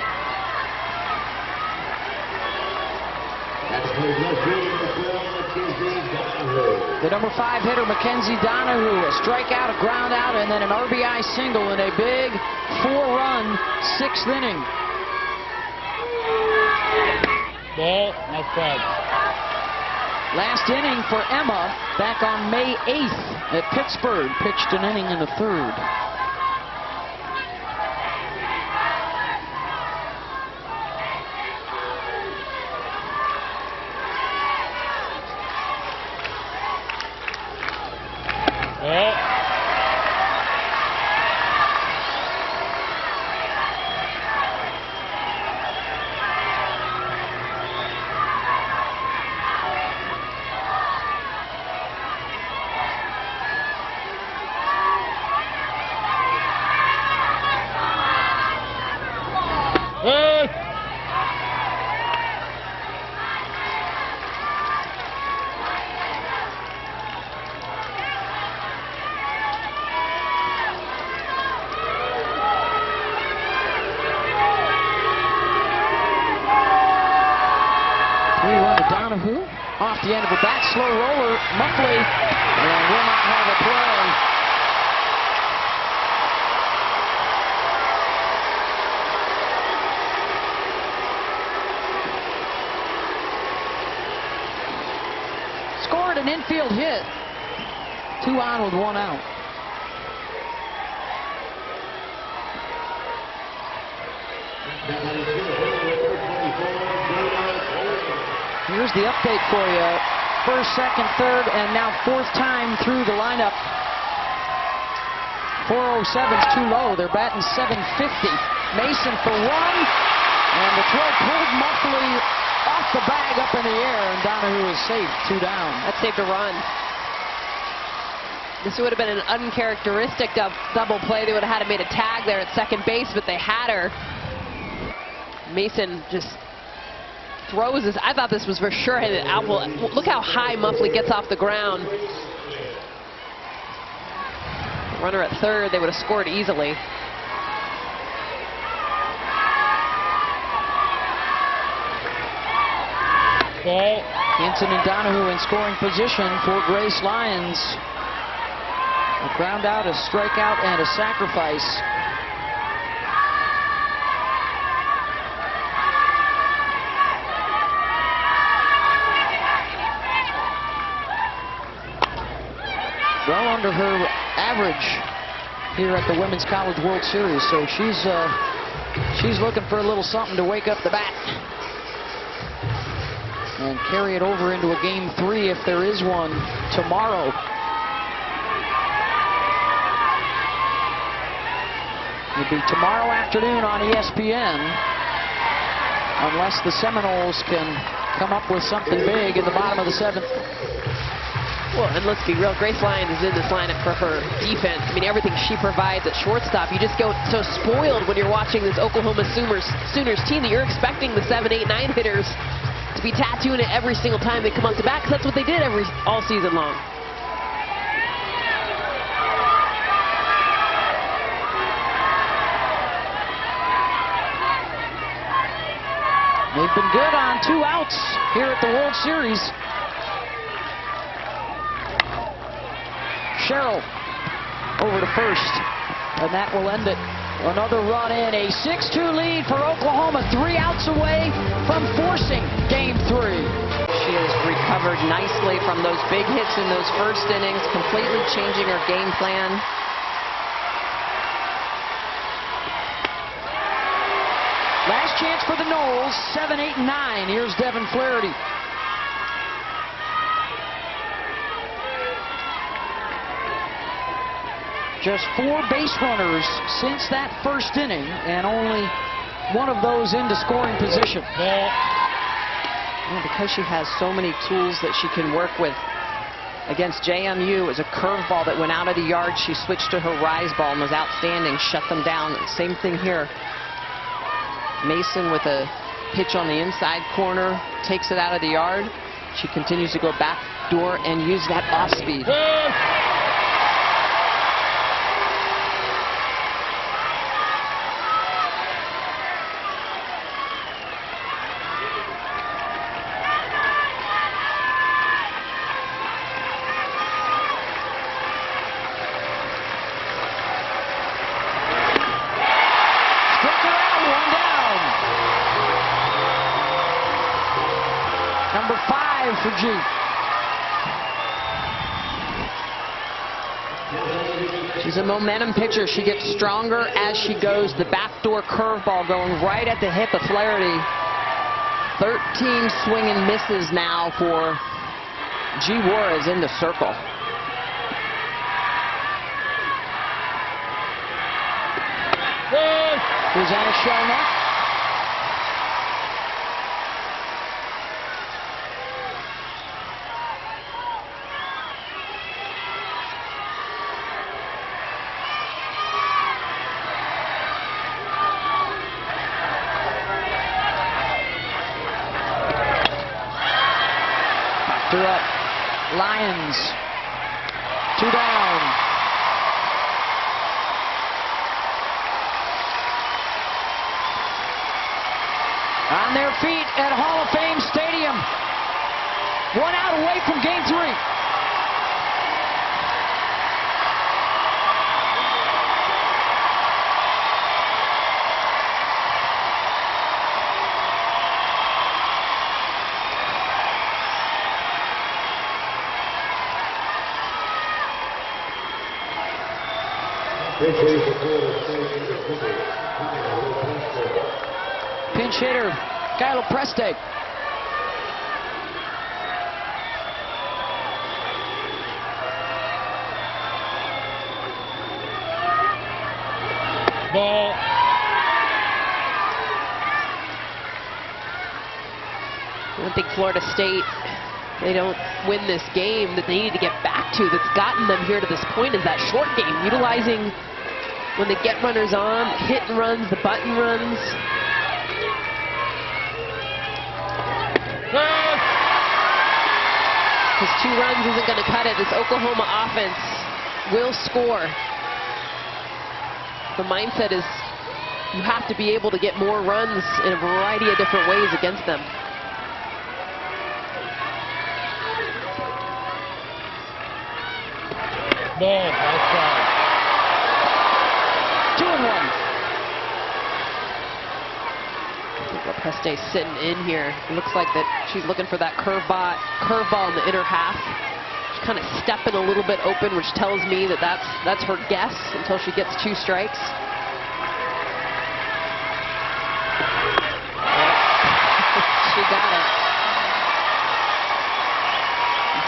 That's played left field, Mackenzie Donahue. The number 5 hitter, Mackenzie Donahue, a strikeout, a ground out, and then an RBI single in a big 4-run 6th inning. Ball. Nice play. Last inning for Emma back on May 8th at Pittsburgh. Pitched an inning in the 3rd. Ball. Hey! Three-run to Donahue. Off the end of a bat, slow roller, Muffley, and will not have a play. Scored an infield hit. 2 on with 1 out. Here's the update for you. 1st, 2nd, 3rd, and now 4th time through the lineup. 407's too low. They're batting .750. Mason for 1, and the throw pulled Muffley off the bag up in the air, and Donahue is safe. 2 down. That saved a run. This would have been an uncharacteristic double play. They would have had to made a tag there at second base, but they had her. Mason just throws this. I thought this was for sure headed out. Look how high Muffley gets off the ground. Runner at 3rd, they would have scored easily. Ball. Hinton and Donahue in scoring position for Grace Lyons. A ground out, a strikeout, and a sacrifice. Well under her average here at the Women's College World Series, so she's looking for a little something to wake up the bat and carry it over into a game 3 if there is one tomorrow. It'll be tomorrow afternoon on ESPN, unless the Seminoles can come up with something big in the bottom of the 7th. Well, and let's be real, Grace Lyons is in this lineup for her defense. I mean, everything she provides at shortstop, you just go so spoiled when you're watching this Oklahoma Sooners team that you're expecting the 7, 8, 9 hitters to be tattooing it every single time they come up to bat, because that's what they did all season long. They've been good on 2 outs here at the World Series. Sherrill over to 1st, and that will end it. Another run in, a 6-2 lead for Oklahoma, 3 outs away from forcing game 3. She has recovered nicely from those big hits in those first innings, completely changing her game plan. chance for the Noles, 7, 8, and 9. Here's Devin Flaherty. Just 4 base runners since that first inning, and only one of those into scoring position. Ball. Well, because she has so many tools that she can work with against JMU, it was a curveball that went out of the yard. She switched to her rise ball and was outstanding, shut them down. Same thing here. Mason with a pitch on the inside corner, takes it out of the yard. She continues to go back door and use that off speed. Number 5 for G. She's a momentum pitcher. She gets stronger as she goes. The backdoor curveball going right at the hip of Flaherty. 13 swing and misses now for G. Juarez in the circle. Rosanna Shelnuck. They're up. Lions. 2 down. On their feet at Hall of Fame Stadium. 1 out away from game 3. Pinch hitter, Kylo Preste. Ball. I don't think Florida State, they don't win this game that they need to get back to, that's gotten them here to this point, is that short game, utilizing when they get runners on, hit and runs, the button runs. Because 2 runs isn't going to cut it. This Oklahoma offense will score. The mindset is you have to be able to get more runs in a variety of different ways against them. Ball. Outside. 2-1. Preste's sitting in here. It looks like that she's looking for that curveball in the inner half. She's kind of stepping a little bit open, which tells me that that's her guess until she gets 2 strikes. She got it.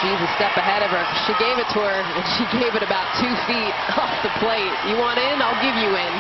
G's a step ahead of her. She gave it to her, and she gave it about 2 feet off the plate. You want in? I'll give you in.